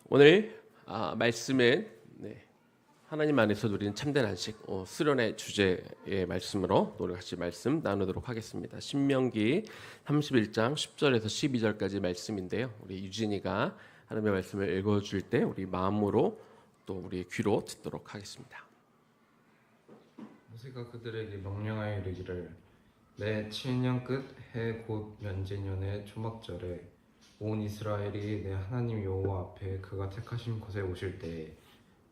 오늘 말씀은 하나님 안에서 누리는 참된 안식 수련의 주제의 말씀으로 우리 같이 말씀 나누도록 하겠습니다. 신명기 31장 10절에서 12절까지 말씀인데요. 우리 유진이가 하나님의 말씀을 읽어줄 때 우리 마음으로 또 우리 귀로 듣도록 하겠습니다. 모세가 그들에게 명령하여 이르기를 내 7년 끝 해 곧 면제년의 초막절에 온 이스라엘이 내 하나님 여호와 앞에 그가 택하신 곳에 오실 때에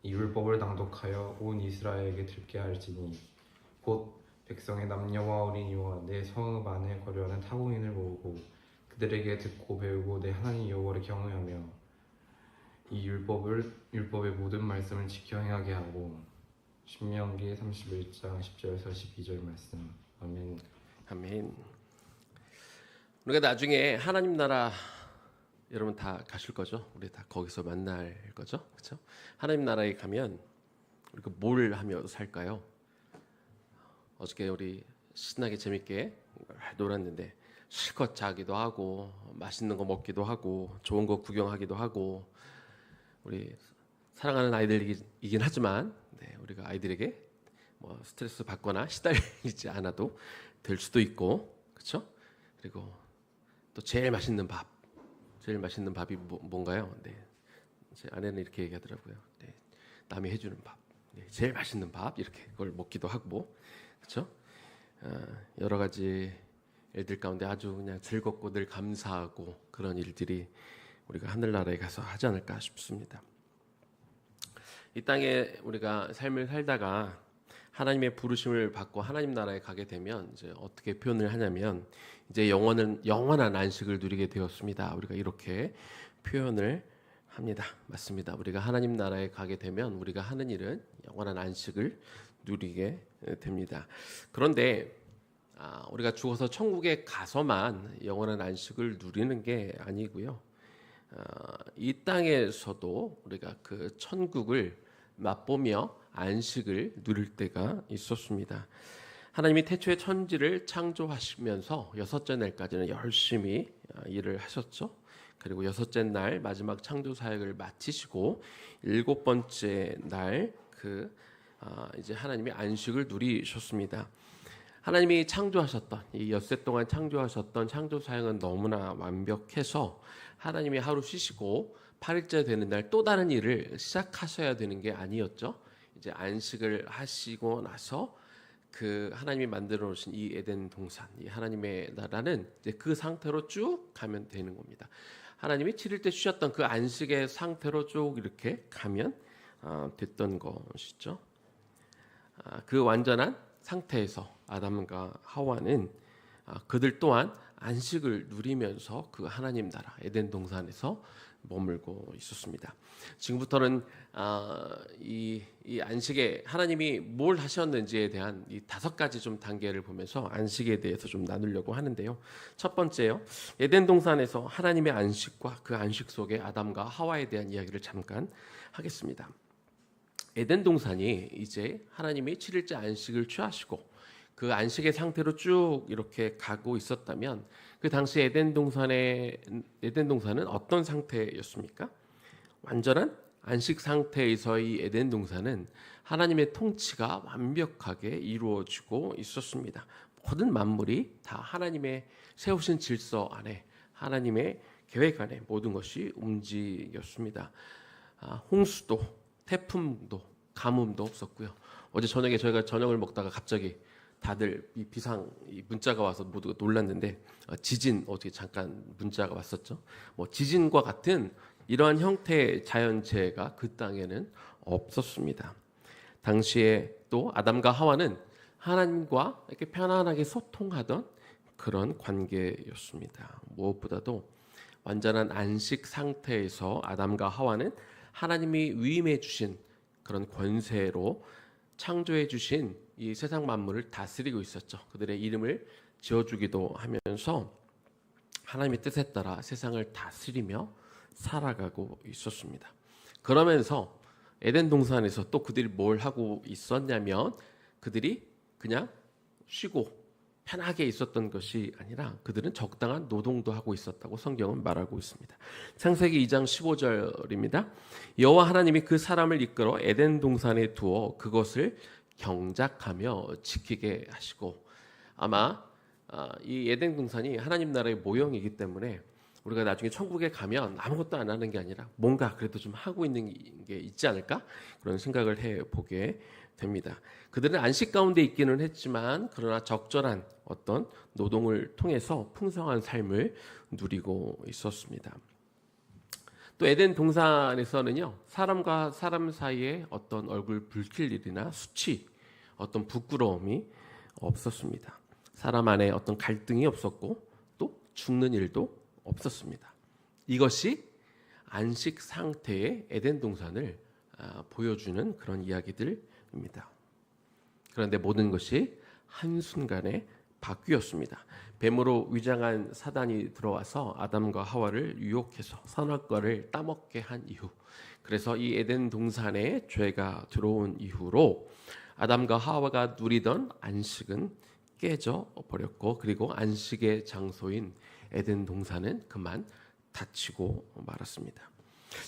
이 율법을 낭독하여 온 이스라엘에게 들게 할지니 곧 백성의 남녀와 어린이와 내 성읍 안에 거류하는 타국인을 모으고 그들에게 듣고 배우고 내 하나님 여호와를 경외하며 이 율법의 모든 말씀을 지켜 행하게 하고. 신명기 31장 10절에서 12절 말씀. 아멘. 아멘. 우리가 나중에 하나님 나라 여러분 다 가실 거죠? 우리 다 거기서 만날 거죠? 그렇죠? 하나님 나라에 가면 우리가 뭘 하며 살까요? 어저께 우리 신나게 재밌게 놀았는데 실컷 자기도 하고 맛있는 거 먹기도 하고 좋은 거 구경하기도 하고 우리 사랑하는 아이들이긴 하지만 우리가 아이들에게 뭐 스트레스 받거나 시달리지 않아도 될 수도 있고 그렇죠? 그리고 또 제일 맛있는 밥이 뭔가요? 제 아내는 이렇게 얘기하더라고요. 남이 해주는 밥, 제일 맛있는 밥 이렇게 그걸 먹기도 하고 그렇죠? 여러 가지 일들 가운데 아주 그냥 즐겁고 늘 감사하고 그런 일들이 우리가 하늘나라에 가서 하지 않을까 싶습니다. 이 땅에 우리가 삶을 살다가 하나님의 부르심을 받고 하나님 나라에 가게 되면 이제 어떻게 표현을 하냐면 이제 영원한 안식을 누리게 되었습니다. 우리가 이렇게 표현을 합니다. 맞습니다. 우리가 하나님 나라에 가게 되면 우리가 하는 일은 영원한 안식을 누리게 됩니다. 그런데 우리가 죽어서 천국에 가서만 영원한 안식을 누리는 게 아니고요. 이 땅에서도 우리가 그 천국을 맛보며 안식을 누릴 때가 있었습니다. 하나님이 태초에 천지를 창조하시면서 여섯째 날까지는 열심히 일을 하셨죠. 그리고 여섯째 날 마지막 창조 사역을 마치시고 일곱 번째 날 이제 하나님이 안식을 누리셨습니다. 하나님이 창조하셨던 이 엿새 동안 창조하셨던 창조 사역은 너무나 완벽해서 하나님이 하루 쉬시고 8일째 되는 날 또 다른 일을 시작하셔야 되는 게 아니었죠. 이제 안식을 하시고 나서 그 하나님이 만들어 놓으신 이 에덴 동산, 이 하나님의 나라는 이제 그 상태로 쭉 가면 되는 겁니다. 하나님이 7일째 쉬셨던 그 안식의 상태로 쭉 이렇게 가면 됐던 것이죠. 그 완전한 상태에서 아담과 하와는 그들 또한 안식을 누리면서 그 하나님 나라 에덴 동산에서 머물고 있었습니다. 지금부터는 이 안식에 하나님이 뭘 하셨는지에 대한 이 5가지 좀 단계를 보면서 안식에 대해서 좀 나누려고 하는데요. 첫 번째요, 에덴 동산에서 하나님의 안식과 그 안식 속에 아담과 하와에 대한 이야기를 잠깐 하겠습니다. 에덴 동산이 이제 하나님이 7일째 안식을 취하시고 그 안식의 상태로 쭉 이렇게 가고 있었다면 그 당시 에덴 동산은 어떤 상태였습니까? 완전한 안식 상태에서의 에덴 동산은 하나님의 통치가 완벽하게 이루어지고 있었습니다. 모든 만물이 다 하나님의 세우신 질서 안에 하나님의 계획 안에 모든 것이 움직였습니다. 홍수도 태풍도 가뭄도 없었고요. 어제 저녁에 저희가 저녁을 먹다가 갑자기 다들 이 비상 문자가 와서 모두가 놀랐는데 지진 어떻게 잠깐 문자가 왔었죠. 지진과 같은 이러한 형태의 자연재해가 그 땅에는 없었습니다. 당시에 또 아담과 하와는 하나님과 이렇게 편안하게 소통하던 그런 관계였습니다. 무엇보다도 완전한 안식 상태에서 아담과 하와는 하나님이 위임해 주신 그런 권세로 창조해 주신 이 세상 만물을 다스리고 있었죠. 그들의 이름을 지어주기도 하면서 하나님의 뜻에 따라 세상을 다스리며 살아가고 있었습니다. 그러면서 에덴 동산에서 또 그들이 뭘 하고 있었냐면 그들이 그냥 쉬고 편하게 있었던 것이 아니라 그들은 적당한 노동도 하고 있었다고 성경은 말하고 있습니다. 창세기 2장 15절입니다. 여호와 하나님이 그 사람을 이끌어 에덴 동산에 두어 그것을 경작하며 지키게 하시고, 아마 이 에덴 동산이 하나님 나라의 모형이기 때문에 우리가 나중에 천국에 가면 아무것도 안 하는 게 아니라 뭔가 그래도 좀 하고 있는 게 있지 않을까, 그런 생각을 해보게 됩니다. 그들은 안식 가운데 있기는 했지만 그러나 적절한 어떤 노동을 통해서 풍성한 삶을 누리고 있었습니다. 또 에덴 동산에서는요, 사람과 사람 사이에 어떤 얼굴 붉힐 일이나 수치, 어떤 부끄러움이 없었습니다. 사람 안에 어떤 갈등이 없었고 또 죽는 일도 없었습니다. 이것이 안식 상태의 에덴 동산을 보여주는 그런 이야기들입니다. 그런데 모든 것이 한순간에 바뀌었습니다. 뱀으로 위장한 사단이 들어와서 아담과 하와를 유혹해서 선악과를 따먹게 한 이후, 그래서 이 에덴 동산에 죄가 들어온 이후로 아담과 하와가 누리던 안식은 깨져 버렸고, 그리고 안식의 장소인 에덴 동산은 그만 닫히고 말았습니다.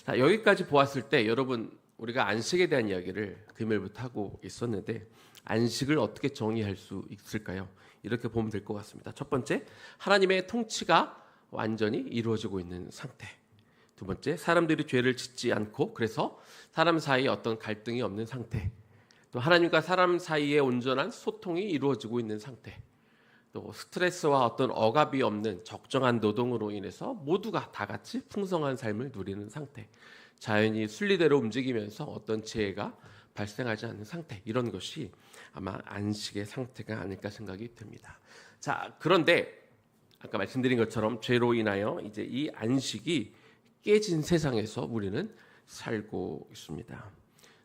자, 여기까지 보았을 때 여러분, 우리가 안식에 대한 이야기를 금요일부터 하고 있었는데 안식을 어떻게 정의할 수 있을까요? 이렇게 보면 될 것 같습니다. 첫 번째, 하나님의 통치가 완전히 이루어지고 있는 상태. 두 번째, 사람들이 죄를 짓지 않고 그래서 사람 사이에 어떤 갈등이 없는 상태. 또 하나님과 사람 사이에 온전한 소통이 이루어지고 있는 상태. 또 스트레스와 어떤 억압이 없는 적정한 노동으로 인해서 모두가 다 같이 풍성한 삶을 누리는 상태. 자연이 순리대로 움직이면서 어떤 재해가 발생하지 않는 상태, 이런 것이 아마 안식의 상태가 아닐까 생각이 듭니다. 자, 그런데 아까 말씀드린 것처럼 죄로 인하여 이제 이 안식이 깨진 세상에서 우리는 살고 있습니다.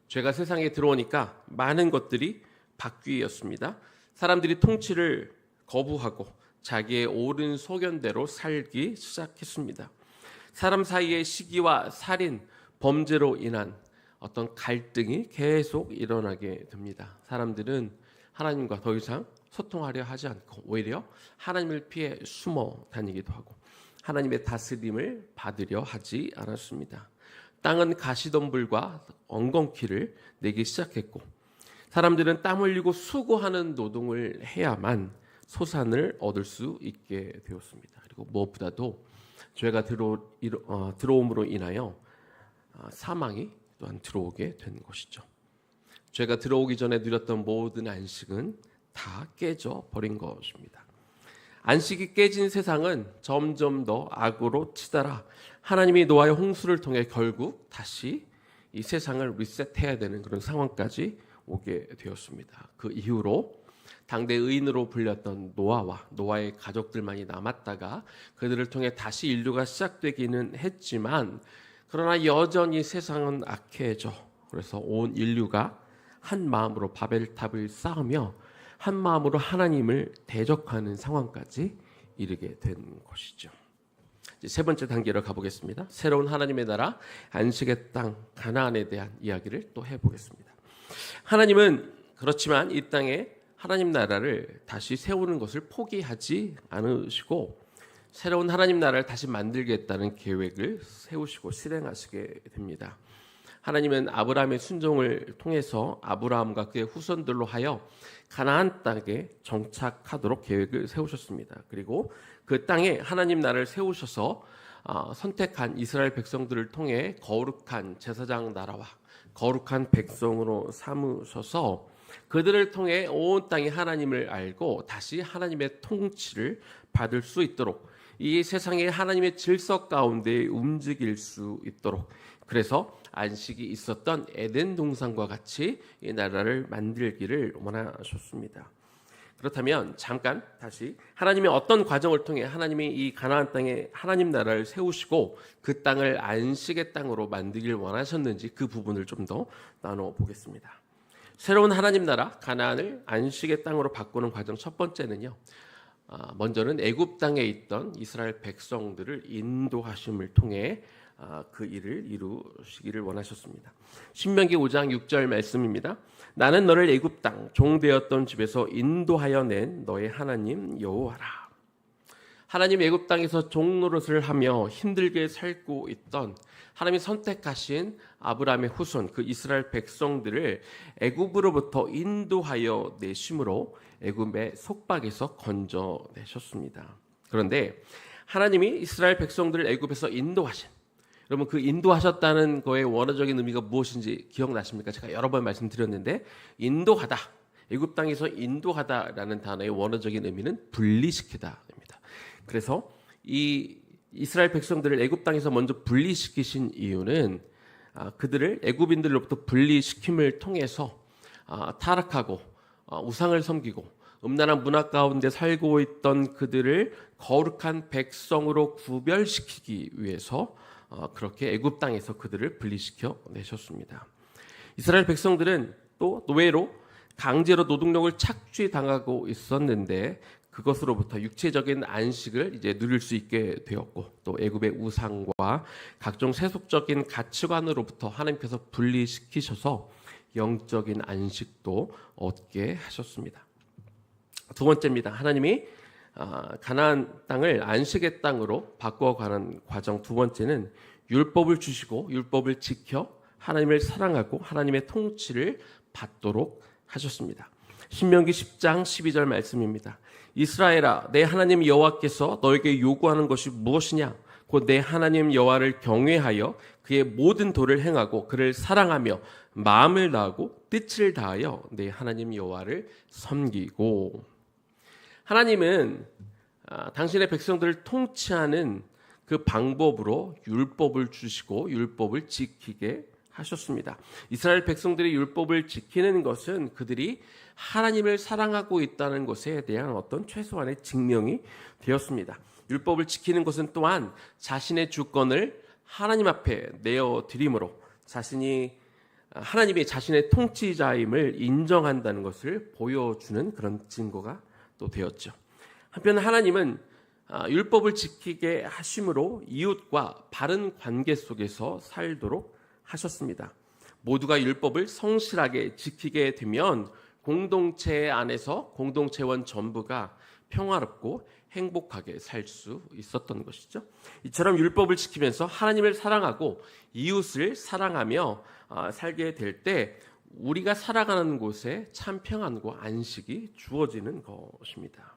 죄가 세상에 들어오니까 많은 것들이 바뀌었습니다. 사람들이 통치를 거부하고 자기의 옳은 소견대로 살기 시작했습니다. 사람 사이의 시기와 살인, 범죄로 인한 어떤 갈등이 계속 일어나게 됩니다. 사람들은 하나님과 더 이상 소통하려 하지 않고 오히려 하나님을 피해 숨어 다니기도 하고 하나님의 다스림을 받으려 하지 않았습니다. 땅은 가시덤불과 엉겅퀴를 내기 시작했고 사람들은 땀 흘리고 수고하는 노동을 해야만 소산을 얻을 수 있게 되었습니다. 그리고 무엇보다도 죄가 들어옴으로 인하여 사망이 또한 들어오게 된 것이죠. 죄가 들어오기 전에 누렸던 모든 안식은 다 깨져 버린 것입니다. 안식이 깨진 세상은 점점 더 악으로 치달아 하나님이 노아의 홍수를 통해 결국 다시 이 세상을 리셋해야 되는 그런 상황까지 오게 되었습니다. 그 이후로 당대 의인으로 불렸던 노아와 노아의 가족들만이 남았다가 그들을 통해 다시 인류가 시작되기는 했지만 그러나 여전히 세상은 악해져 그래서 온 인류가 한 마음으로 바벨탑을 쌓으며 한 마음으로 하나님을 대적하는 상황까지 이르게 된 것이죠. 이제 세 번째 단계로 가보겠습니다. 새로운 하나님의 나라 안식의 땅 가나안에 대한 이야기를 또 해보겠습니다. 하나님은 그렇지만 이 땅에 하나님 나라를 다시 세우는 것을 포기하지 않으시고 새로운 하나님 나라를 다시 만들겠다는 계획을 세우시고 실행하시게 됩니다. 하나님은 아브라함의 순종을 통해서 아브라함과 그의 후손들로 하여 가나안 땅에 정착하도록 계획을 세우셨습니다. 그리고 그 땅에 하나님 나라를 세우셔서 선택한 이스라엘 백성들을 통해 거룩한 제사장 나라와 거룩한 백성으로 삼으셔서 그들을 통해 온 땅이 하나님을 알고 다시 하나님의 통치를 받을 수 있도록 이 세상에 하나님의 질서 가운데 움직일 수 있도록 그래서 안식이 있었던 에덴 동산과 같이 이 나라를 만들기를 원하셨습니다. 그렇다면 잠깐 다시 하나님의 어떤 과정을 통해 하나님이 이 가나안 땅에 하나님 나라를 세우시고 그 땅을 안식의 땅으로 만들길 원하셨는지 그 부분을 좀 더 나눠보겠습니다. 새로운 하나님 나라 가나안을 안식의 땅으로 바꾸는 과정 첫 번째는요. 먼저는 애굽 땅에 있던 이스라엘 백성들을 인도하심을 통해 그 일을 이루시기를 원하셨습니다. 신명기 5장 6절 말씀입니다. 나는 너를 애굽 땅 종되었던 집에서 인도하여 낸 너의 하나님 여호와라. 하나님 애굽 땅에서 종노릇을 하며 힘들게 살고 있던 하나님이 선택하신 아브라함의 후손 그 이스라엘 백성들을 애굽으로부터 인도하여 내심으로 애굽의 속박에서 건져내셨습니다. 그런데 하나님이 이스라엘 백성들을 애굽에서 인도하신, 여러분 그 인도하셨다는 거의 원어적인 의미가 무엇인지 기억나십니까? 제가 여러 번 말씀드렸는데 인도하다, 애굽 땅에서 인도하다라는 단어의 원어적인 의미는 분리시키다입니다. 그래서 이 이스라엘 백성들을 애굽 땅에서 먼저 분리시키신 이유는 그들을 애굽인들로부터 분리시킴을 통해서 타락하고 우상을 섬기고 음란한 문화 가운데 살고 있던 그들을 거룩한 백성으로 구별시키기 위해서 그렇게 애굽 땅에서 그들을 분리시켜 내셨습니다. 이스라엘 백성들은 또 노예로 강제로 노동력을 착취당하고 있었는데 그것으로부터 육체적인 안식을 이제 누릴 수 있게 되었고 또 애굽의 우상과 각종 세속적인 가치관으로부터 하나님께서 분리시키셔서 영적인 안식도 얻게 하셨습니다. 두 번째입니다. 하나님이 가나안 땅을 안식의 땅으로 바꿔가는 과정 두 번째는 율법을 주시고 율법을 지켜 하나님을 사랑하고 하나님의 통치를 받도록 하셨습니다. 신명기 10장 12절 말씀입니다. 이스라엘아, 내 하나님 여호와께서 너에게 요구하는 것이 무엇이냐? 곧 내 하나님 여호와를 경외하여 그의 모든 도를 행하고 그를 사랑하며 마음을 다하고 뜻을 다하여 내 하나님 여호와를 섬기고. 하나님은 당신의 백성들을 통치하는 그 방법으로 율법을 주시고 율법을 지키게 하셨습니다. 이스라엘 백성들이 율법을 지키는 것은 그들이 하나님을 사랑하고 있다는 것에 대한 어떤 최소한의 증명이 되었습니다. 율법을 지키는 것은 또한 자신의 주권을 하나님 앞에 내어드림으로 하나님이 자신의 통치자임을 인정한다는 것을 보여주는 그런 증거가 또 되었죠. 한편 하나님은 율법을 지키게 하심으로 이웃과 바른 관계 속에서 살도록 하셨습니다. 모두가 율법을 성실하게 지키게 되면 공동체 안에서 공동체원 전부가 평화롭고 행복하게 살 수 있었던 것이죠. 이처럼 율법을 지키면서 하나님을 사랑하고 이웃을 사랑하며 살게 될 때 우리가 살아가는 곳에 참 평안과 안식이 주어지는 것입니다.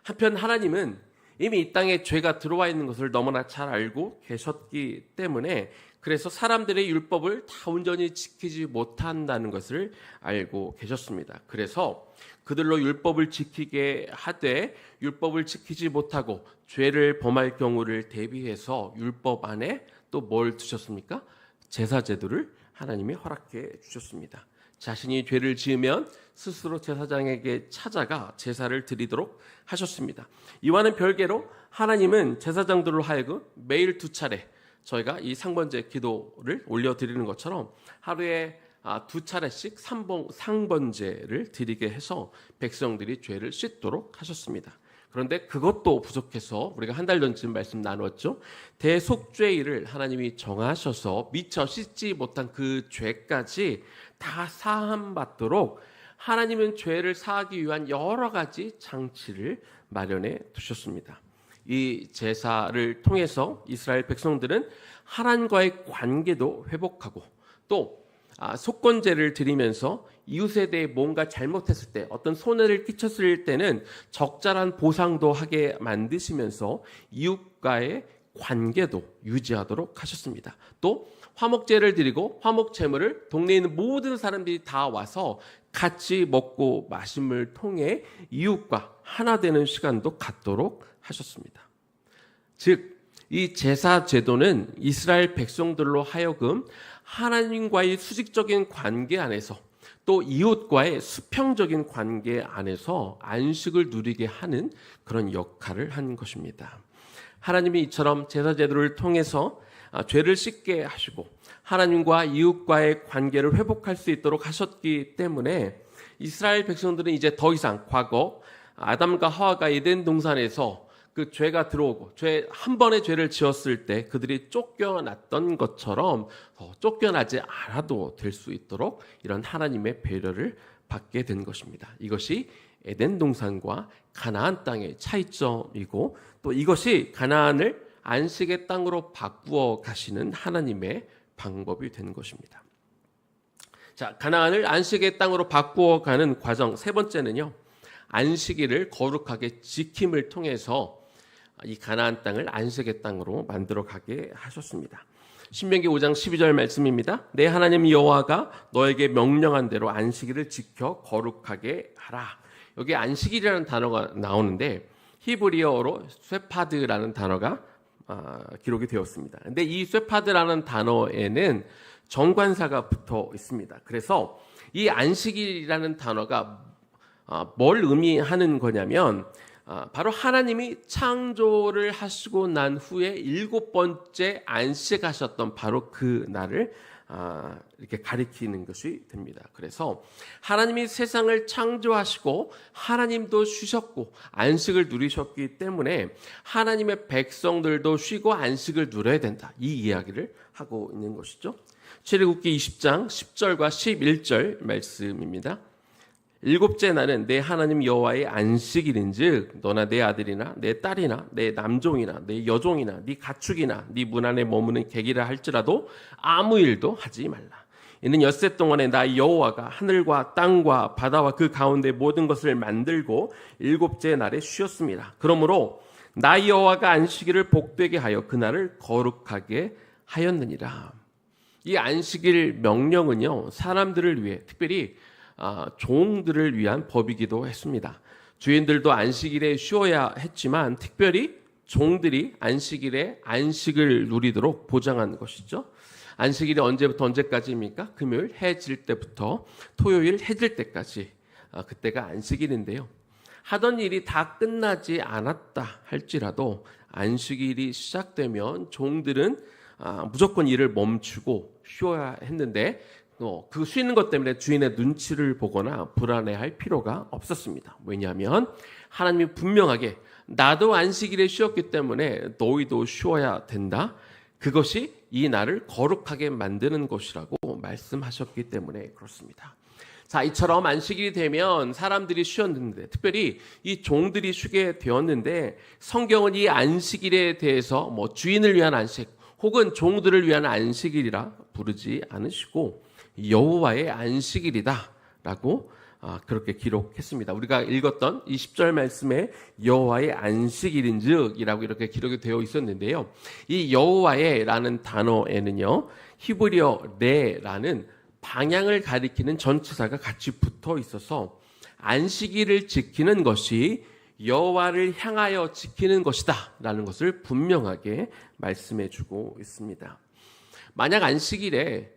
한편 하나님은 이미 이 땅에 죄가 들어와 있는 것을 너무나 잘 알고 계셨기 때문에 그래서 사람들의 율법을 다 온전히 지키지 못한다는 것을 알고 계셨습니다. 그래서 그들로 율법을 지키게 하되 율법을 지키지 못하고 죄를 범할 경우를 대비해서 율법 안에 또 뭘 두셨습니까? 제사 제도를 하나님이 허락해 주셨습니다. 자신이 죄를 지으면 스스로 제사장에게 찾아가 제사를 드리도록 하셨습니다. 이와는 별개로 하나님은 제사장들로 하여금 매일 2차례 저희가 이 상번제 기도를 올려드리는 것처럼 하루에 2차례씩 상번제를 드리게 해서 백성들이 죄를 씻도록 하셨습니다. 그런데 그것도 부족해서 우리가 한 달 전쯤 말씀 나누었죠. 대속죄일을 하나님이 정하셔서 미처 씻지 못한 그 죄까지 다 사함받도록 하나님은 죄를 사하기 위한 여러 가지 장치를 마련해 두셨습니다. 이 제사를 통해서 이스라엘 백성들은 하나님과의 관계도 회복하고 또 속건제를 드리면서 이웃에 대해 뭔가 잘못했을 때 어떤 손해를 끼쳤을 때는 적절한 보상도 하게 만드시면서 이웃과의 관계도 유지하도록 하셨습니다. 또 화목제를 드리고 화목제물을 동네에 있는 모든 사람들이 다 와서 같이 먹고 마심을 통해 이웃과 하나 되는 시간도 갖도록 하셨습니다. 즉, 이 제사 제도는 이스라엘 백성들로 하여금 하나님과의 수직적인 관계 안에서 또 이웃과의 수평적인 관계 안에서 안식을 누리게 하는 그런 역할을 한 것입니다. 하나님이 이처럼 제사 제도를 통해서 죄를 씻게 하시고 하나님과 이웃과의 관계를 회복할 수 있도록 하셨기 때문에 이스라엘 백성들은 이제 더 이상 과거 아담과 하와가 에덴 동산에서 그 죄가 들어오고 한 번의 죄를 지었을 때 그들이 쫓겨났던 것처럼 쫓겨나지 않아도 될 수 있도록 이런 하나님의 배려를 받게 된 것입니다. 이것이 에덴 동산과 가나안 땅의 차이점이고 또 이것이 가나안을 안식의 땅으로 바꾸어 가시는 하나님의 방법이 된 것입니다. 자, 가나안을 안식의 땅으로 바꾸어 가는 과정 세 번째는요. 안식일을 거룩하게 지킴을 통해서 이 가나안 땅을 안식의 땅으로 만들어 가게 하셨습니다. 신명기 5장 12절 말씀입니다. 내 하나님 여호와가 너에게 명령한 대로 안식일을 지켜 거룩하게 하라. 여기 안식일이라는 단어가 나오는데 히브리어로 쇠파드라는 단어가 기록이 되었습니다. 근데 이 쇠파드라는 단어에는 정관사가 붙어 있습니다. 그래서 이 안식일이라는 단어가 뭘 의미하는 거냐면 바로 하나님이 창조를 하시고 난 후에 7번째 안식하셨던 바로 그 날을 이렇게 가리키는 것이 됩니다. 그래서 하나님이 세상을 창조하시고 하나님도 쉬셨고 안식을 누리셨기 때문에 하나님의 백성들도 쉬고 안식을 누려야 된다. 이 이야기를 하고 있는 것이죠. 출애굽기 20장 10절과 11절 말씀입니다. 일곱째 날은 내 하나님 여호와의 안식일인즉 너나 내 아들이나 내 딸이나 내 남종이나 내 여종이나 네 가축이나 네 문 안에 머무는 객이라 할지라도 아무 일도 하지 말라. 이는 엿새 동안에 나 여호와가 하늘과 땅과 바다와 그 가운데 모든 것을 만들고 일곱째 날에 쉬었습니다. 그러므로 나 여호와가 안식일을 복되게 하여 그날을 거룩하게 하였느니라. 이 안식일 명령은요 사람들을 위해 특별히 종들을 위한 법이기도 했습니다. 주인들도 안식일에 쉬어야 했지만 특별히 종들이 안식일에 안식을 누리도록 보장한 것이죠. 안식일이 언제부터 언제까지입니까? 금요일 해 질 때부터 토요일 해 질 때까지 그때가 안식일인데요. 하던 일이 다 끝나지 않았다 할지라도 안식일이 시작되면 종들은 무조건 일을 멈추고 쉬어야 했는데 그 쉬는 것 때문에 주인의 눈치를 보거나 불안해할 필요가 없었습니다. 왜냐하면 하나님이 분명하게 나도 안식일에 쉬었기 때문에 너희도 쉬어야 된다. 그것이 이 날을 거룩하게 만드는 것이라고 말씀하셨기 때문에 그렇습니다. 자, 이처럼 안식일이 되면 사람들이 쉬었는데 특별히 이 종들이 쉬게 되었는데 성경은 이 안식일에 대해서 주인을 위한 안식 혹은 종들을 위한 안식일이라 부르지 않으시고 여호와의 안식일이다라고 그렇게 기록했습니다. 우리가 읽었던 이 10절 말씀에 여호와의 안식일인즉이라고 이렇게 기록이 되어 있었는데요. 이 여호와의라는 단어에는요 히브리어 레라는 방향을 가리키는 전치사가 같이 붙어 있어서 안식일을 지키는 것이 여호와를 향하여 지키는 것이다라는 것을 분명하게 말씀해주고 있습니다. 만약 안식일에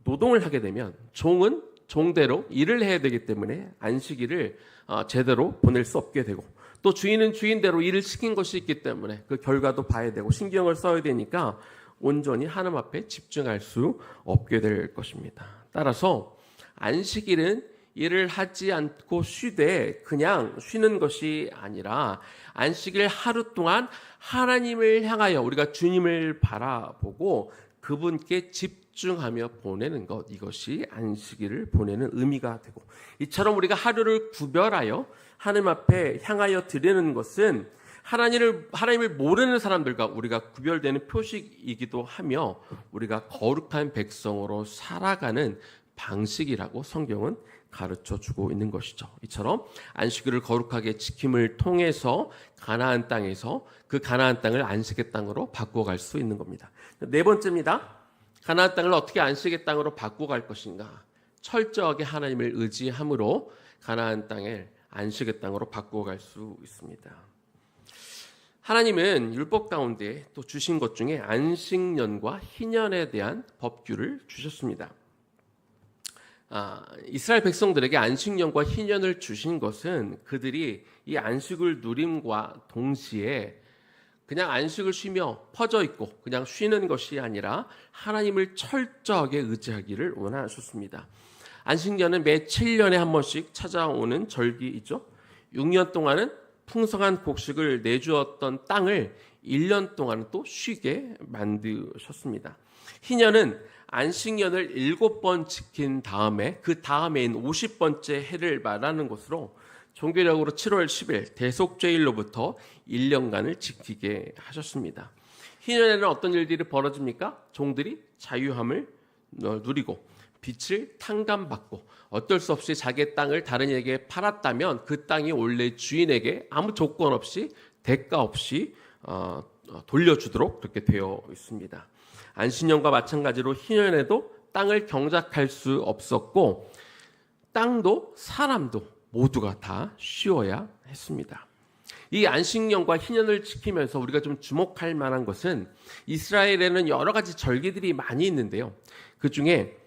노동을 하게 되면 종은 종대로 일을 해야 되기 때문에 안식일을 제대로 보낼 수 없게 되고 또 주인은 주인대로 일을 시킨 것이 있기 때문에 그 결과도 봐야 되고 신경을 써야 되니까 온전히 하나님 앞에 집중할 수 없게 될 것입니다. 따라서 안식일은 일을 하지 않고 쉬되 그냥 쉬는 것이 아니라 안식일 하루 동안 하나님을 향하여 우리가 주님을 바라보고 그분께 집중하며 보내는 것, 이것이 안식일을 보내는 의미가 되고 이처럼 우리가 하루를 구별하여 하나님 앞에 향하여 드리는 것은 하나님을 모르는 사람들과 우리가 구별되는 표식이기도 하며 우리가 거룩한 백성으로 살아가는 방식이라고 성경은 가르쳐주고 있는 것이죠. 이처럼 안식일을 거룩하게 지킴을 통해서 가나안 땅에서 그 가나안 땅을 안식의 땅으로 바꿔갈 수 있는 겁니다. 네 번째입니다. 가나안 땅을 어떻게 안식의 땅으로 바꿔갈 것인가? 철저하게 하나님을 의지함으로 가나안 땅을 안식의 땅으로 바꿔갈 수 있습니다. 하나님은 율법 가운데 또 주신 것 중에 안식년과 희년에 대한 법규를 주셨습니다. 이스라엘 백성들에게 안식년과 희년을 주신 것은 그들이 이 안식을 누림과 동시에 그냥 안식을 쉬며 퍼져 있고 그냥 쉬는 것이 아니라 하나님을 철저하게 의지하기를 원하셨습니다. 안식년은 매 7년에 한 번씩 찾아오는 절기이죠. 6년 동안은 풍성한 곡식을 내주었던 땅을 1년 동안 또 쉬게 만드셨습니다. 희년은 안식년을 7번 지킨 다음에 그 다음해인 50번째 해를 말하는 것으로 종교적으로 7월 10일 대속죄일로부터 1년간을 지키게 하셨습니다. 희년에는 어떤 일들이 벌어집니까? 종들이 자유함을 누리고 빛을 탕감받고 어쩔 수 없이 자기의 땅을 다른 이에게 팔았다면 그 땅이 원래 주인에게 아무 조건 없이 대가 없이 돌려주도록 그렇게 되어 있습니다. 안식년과 마찬가지로 희년에도 땅을 경작할 수 없었고 땅도 사람도 모두가 다 쉬어야 했습니다. 이 안식년과 희년을 지키면서 우리가 좀 주목할 만한 것은 이스라엘에는 여러 가지 절기들이 많이 있는데요. 그 중에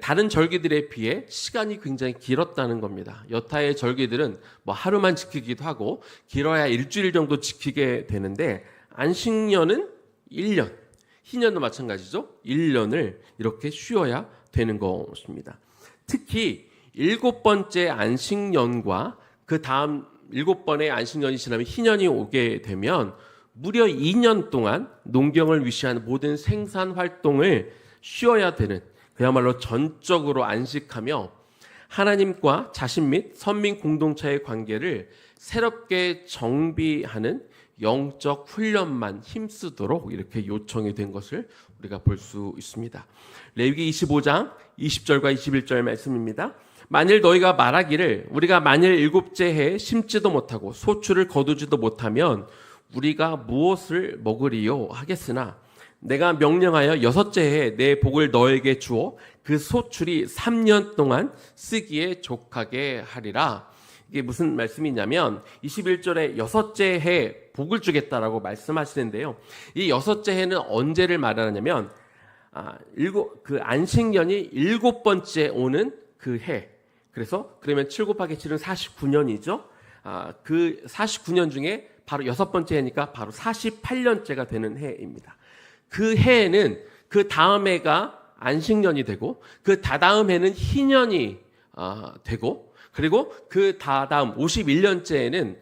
다른 절기들에 비해 시간이 굉장히 길었다는 겁니다. 여타의 절기들은 뭐 하루만 지키기도 하고 길어야 일주일 정도 지키게 되는데 안식년은 1년, 희년도 마찬가지죠. 1년을 이렇게 쉬어야 되는 것입니다. 특히 7번째 안식년과 그 다음 7번의 안식년이 지나면 희년이 오게 되면 무려 2년 동안 농경을 위시한 모든 생산 활동을 쉬어야 되는, 그야말로 전적으로 안식하며 하나님과 자신 및 선민 공동체의 관계를 새롭게 정비하는 영적 훈련만 힘쓰도록 이렇게 요청이 된 것을 우리가 볼 수 있습니다. 레위기 25장 20절과 21절 말씀입니다. 만일 너희가 말하기를 우리가 만일 7째 해에 심지도 못하고 소출을 거두지도 못하면 우리가 무엇을 먹으리요 하겠으나 내가 명령하여 6째 해에 내 복을 너에게 주어 그 소출이 3년 동안 쓰기에 족하게 하리라. 이게 무슨 말씀이냐면 21절에 6째 해에 복을 주겠다라고 말씀하시는데요. 이 6째 해는 언제를 말하냐면 그 안식년이 7번째 오는 그 해. 그래서 그러면 7 곱하기 7은 49년이죠. 그 49년 중에 바로 6번째 해니까 바로 48년째가 되는 해입니다. 그 해에는 그 다음 해가 안식년이 되고 그 다다음 해는 희년이 되고 그리고 그 다다음 51년째에는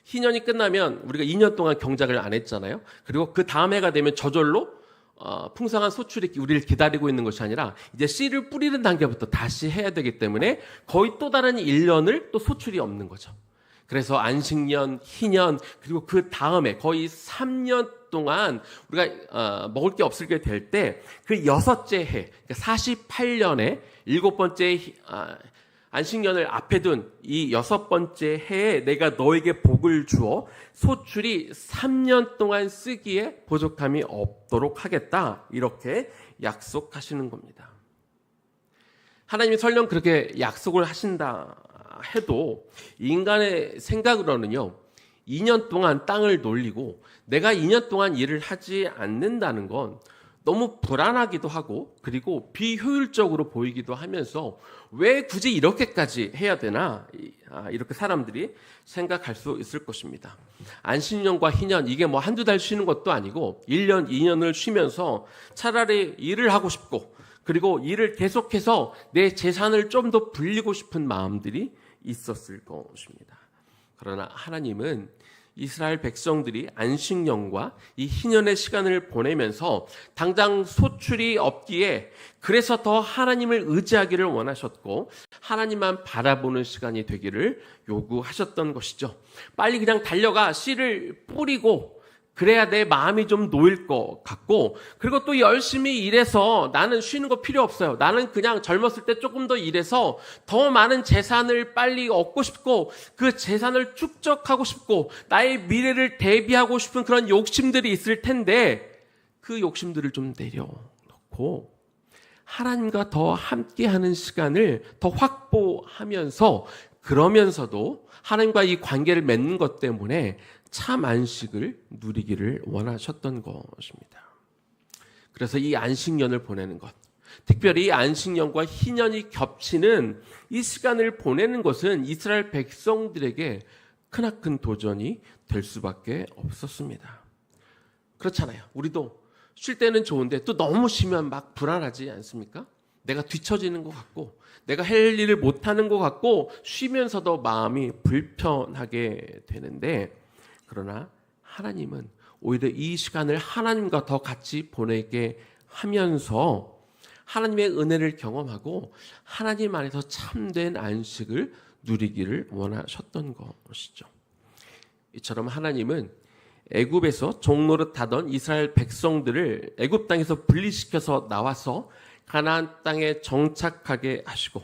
희년이 끝나면 우리가 2년 동안 경작을 안 했잖아요. 그리고 그 다음 해가 되면 저절로 풍성한 소출이 우리를 기다리고 있는 것이 아니라 이제 씨를 뿌리는 단계부터 다시 해야 되기 때문에 거의 또 다른 1년을 또 소출이 없는 거죠. 그래서 안식년, 희년 그리고 그 다음에 거의 3년 동안 우리가 먹을 게 없을 게 될 때 그 6째 해, 그러니까 48년에 7번째 안식년을 앞에 둔 이 6번째 해에 내가 너에게 복을 주어 소출이 3년 동안 쓰기에 부족함이 없도록 하겠다. 이렇게 약속하시는 겁니다. 하나님이 설령 그렇게 약속을 하신다 해도 인간의 생각으로는요, 2년 동안 땅을 놀리고 내가 2년 동안 일을 하지 않는다는 건 너무 불안하기도 하고 그리고 비효율적으로 보이기도 하면서 왜 굳이 이렇게까지 해야 되나 이렇게 사람들이 생각할 수 있을 것입니다. 안식년과 희년 이게 뭐 한두 달 쉬는 것도 아니고 1년, 2년을 쉬면서 차라리 일을 하고 싶고 그리고 일을 계속해서 내 재산을 좀 더 불리고 싶은 마음들이 있었을 것입니다. 그러나 하나님은 이스라엘 백성들이 안식년과 이 희년의 시간을 보내면서 당장 소출이 없기에 그래서 더 하나님을 의지하기를 원하셨고 하나님만 바라보는 시간이 되기를 요구하셨던 것이죠. 빨리 그냥 달려가 씨를 뿌리고 그래야 내 마음이 좀 놓일 것 같고 그리고 또 열심히 일해서 나는 쉬는 거 필요 없어요. 나는 그냥 젊었을 때 조금 더 일해서 더 많은 재산을 빨리 얻고 싶고 그 재산을 축적하고 싶고 나의 미래를 대비하고 싶은 그런 욕심들이 있을 텐데 그 욕심들을 좀 내려놓고 하나님과 더 함께하는 시간을 더 확보하면서 그러면서도 하나님과 이 관계를 맺는 것 때문에 참 안식을 누리기를 원하셨던 것입니다. 그래서 이 안식년을 보내는 것, 특별히 이 안식년과 희년이 겹치는 이 시간을 보내는 것은 이스라엘 백성들에게 크나큰 도전이 될 수밖에 없었습니다. 그렇잖아요. 우리도 쉴 때는 좋은데 또 너무 쉬면 막 불안하지 않습니까? 내가 뒤처지는 것 같고 내가 할 일을 못하는 것 같고 쉬면서도 마음이 불편하게 되는데 그러나 하나님은 오히려 이 시간을 하나님과 더 같이 보내게 하면서 하나님의 은혜를 경험하고 하나님 안에서 참된 안식을 누리기를 원하셨던 것이죠. 이처럼 하나님은 애굽에서 종노릇하던 이스라엘 백성들을 애굽 땅에서 분리시켜서 나와서 가나안 땅에 정착하게 하시고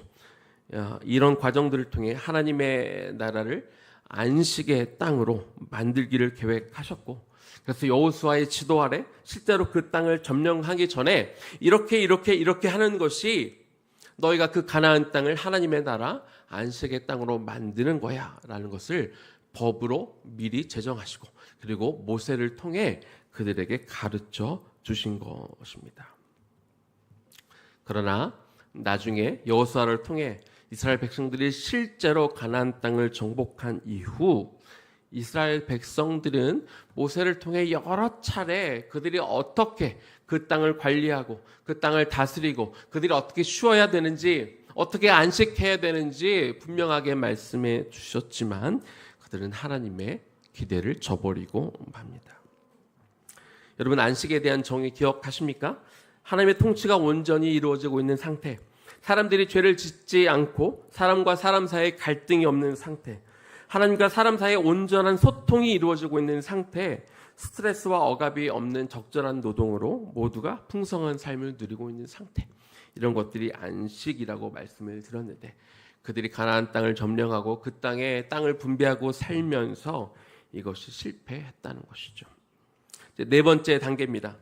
이런 과정들을 통해 하나님의 나라를 안식의 땅으로 만들기를 계획하셨고, 그래서 여호수아의 지도 아래 실제로 그 땅을 점령하기 전에 이렇게 하는 것이 너희가 그 가나안 땅을 하나님의 나라 안식의 땅으로 만드는 거야 라는 것을 법으로 미리 제정하시고, 그리고 모세를 통해 그들에게 가르쳐 주신 것입니다. 그러나 나중에 여호수아를 통해 이스라엘 백성들이 실제로 가나안 땅을 정복한 이후 이스라엘 백성들은 모세를 통해 여러 차례 그들이 어떻게 그 땅을 관리하고 그 땅을 다스리고 그들이 어떻게 쉬어야 되는지, 어떻게 안식해야 되는지 분명하게 말씀해 주셨지만 그들은 하나님의 기대를 저버리고 맙니다. 여러분, 안식에 대한 정의 기억하십니까? 하나님의 통치가 온전히 이루어지고 있는 상태, 사람들이 죄를 짓지 않고 사람과 사람 사이에 갈등이 없는 상태, 하나님과 사람 사이에 온전한 소통이 이루어지고 있는 상태, 스트레스와 억압이 없는 적절한 노동으로 모두가 풍성한 삶을 누리고 있는 상태, 이런 것들이 안식이라고 말씀을 드렸는데 그들이 가나안 땅을 점령하고 그 땅에 땅을 분배하고 살면서 이것이 실패했다는 것이죠. 네 번째 단계입니다.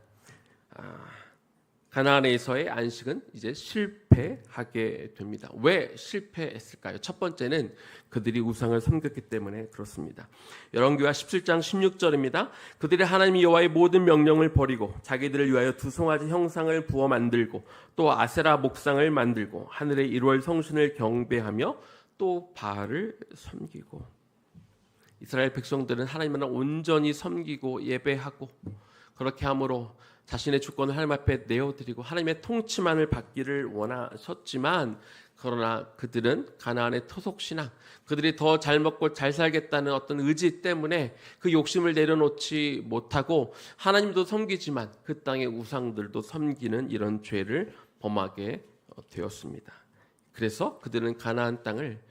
가나안에서의 안식은 이제 실패하게 됩니다. 왜 실패했을까요? 첫 번째는 그들이 우상을 섬겼기 때문에 그렇습니다. 열왕기하 17장 16절입니다. 그들이 하나님 여호와의 모든 명령을 버리고 자기들을 위하여 두 송아지 형상을 부어 만들고 또 아세라 목상을 만들고 하늘의 1월 성신을 경배하며 또 바알을 섬기고. 이스라엘 백성들은 하나님을 온전히 섬기고 예배하고 그렇게 함으로 자신의 주권을 하나님 앞에 내어드리고 하나님의 통치만을 받기를 원하셨지만, 그러나 그들은 가나안의 토속신앙, 그들이 더 잘 먹고 잘 살겠다는 어떤 의지 때문에 그 욕심을 내려놓지 못하고 하나님도 섬기지만 그 땅의 우상들도 섬기는 이런 죄를 범하게 되었습니다. 그래서 그들은 가나안 땅을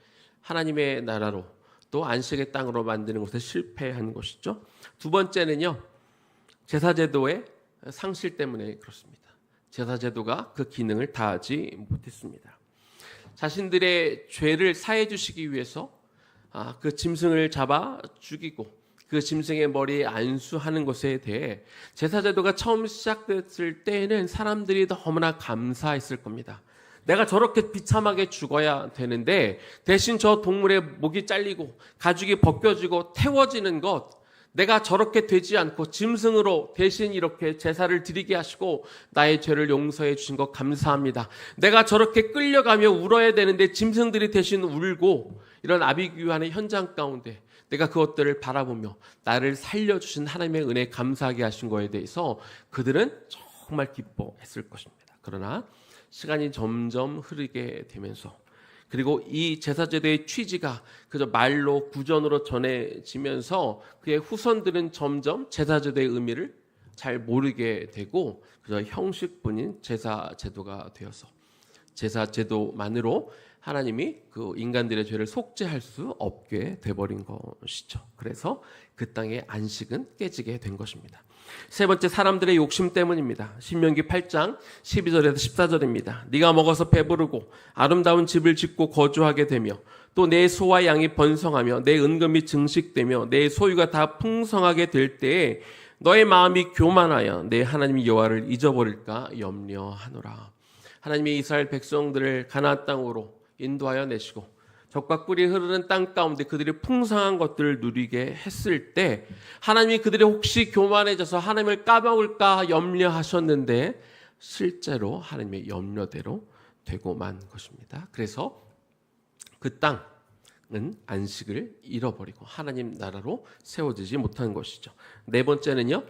하나님의 나라로 또 안식의 땅으로 만드는 것에 실패한 것이죠. 두 번째는요, 제사제도의 상실 때문에 그렇습니다. 제사제도가 그 기능을 다하지 못했습니다. 자신들의 죄를 사해 주시기 위해서 그 짐승을 잡아 죽이고 그 짐승의 머리에 안수하는 것에 대해 제사제도가 처음 시작됐을 때에는 사람들이 너무나 감사했을 겁니다. 내가 저렇게 비참하게 죽어야 되는데 대신 저 동물의 목이 잘리고 가죽이 벗겨지고 태워지는 것, 내가 저렇게 되지 않고 짐승으로 대신 이렇게 제사를 드리게 하시고 나의 죄를 용서해 주신 것 감사합니다. 내가 저렇게 끌려가며 울어야 되는데 짐승들이 대신 울고, 이런 아비규환의 현장 가운데 내가 그것들을 바라보며 나를 살려주신 하나님의 은혜에 감사하게 하신 것에 대해서 그들은 정말 기뻐했을 것입니다. 그러나 시간이 점점 흐르게 되면서, 그리고 이 제사제도의 취지가 그저 말로 구전으로 전해지면서 그의 후손들은 점점 제사제도의 의미를 잘 모르게 되고 그저 형식뿐인 제사제도가 되어서 제사제도만으로 하나님이 그 인간들의 죄를 속죄할 수 없게 돼버린 것이죠. 그래서 그 땅의 안식은 깨지게 된 것입니다. 세 번째, 사람들의 욕심 때문입니다. 신명기 8장 12절에서 14절입니다. 네가 먹어서 배부르고 아름다운 집을 짓고 거주하게 되며 또 내 소와 양이 번성하며 내 은금이 증식되며 내 소유가 다 풍성하게 될 때에 너의 마음이 교만하여 내 하나님 여호와를 잊어버릴까 염려하노라. 하나님이 이스라엘 백성들을 가나안 땅으로 인도하여 내시고 젖과 꿀이 흐르는 땅 가운데 그들이 풍성한 것들을 누리게 했을 때 하나님이 그들이 혹시 교만해져서 하나님을 까먹을까 염려하셨는데 실제로 하나님의 염려대로 되고 만 것입니다. 그래서 그 땅은 안식을 잃어버리고 하나님 나라로 세워지지 못한 것이죠. 네 번째는요,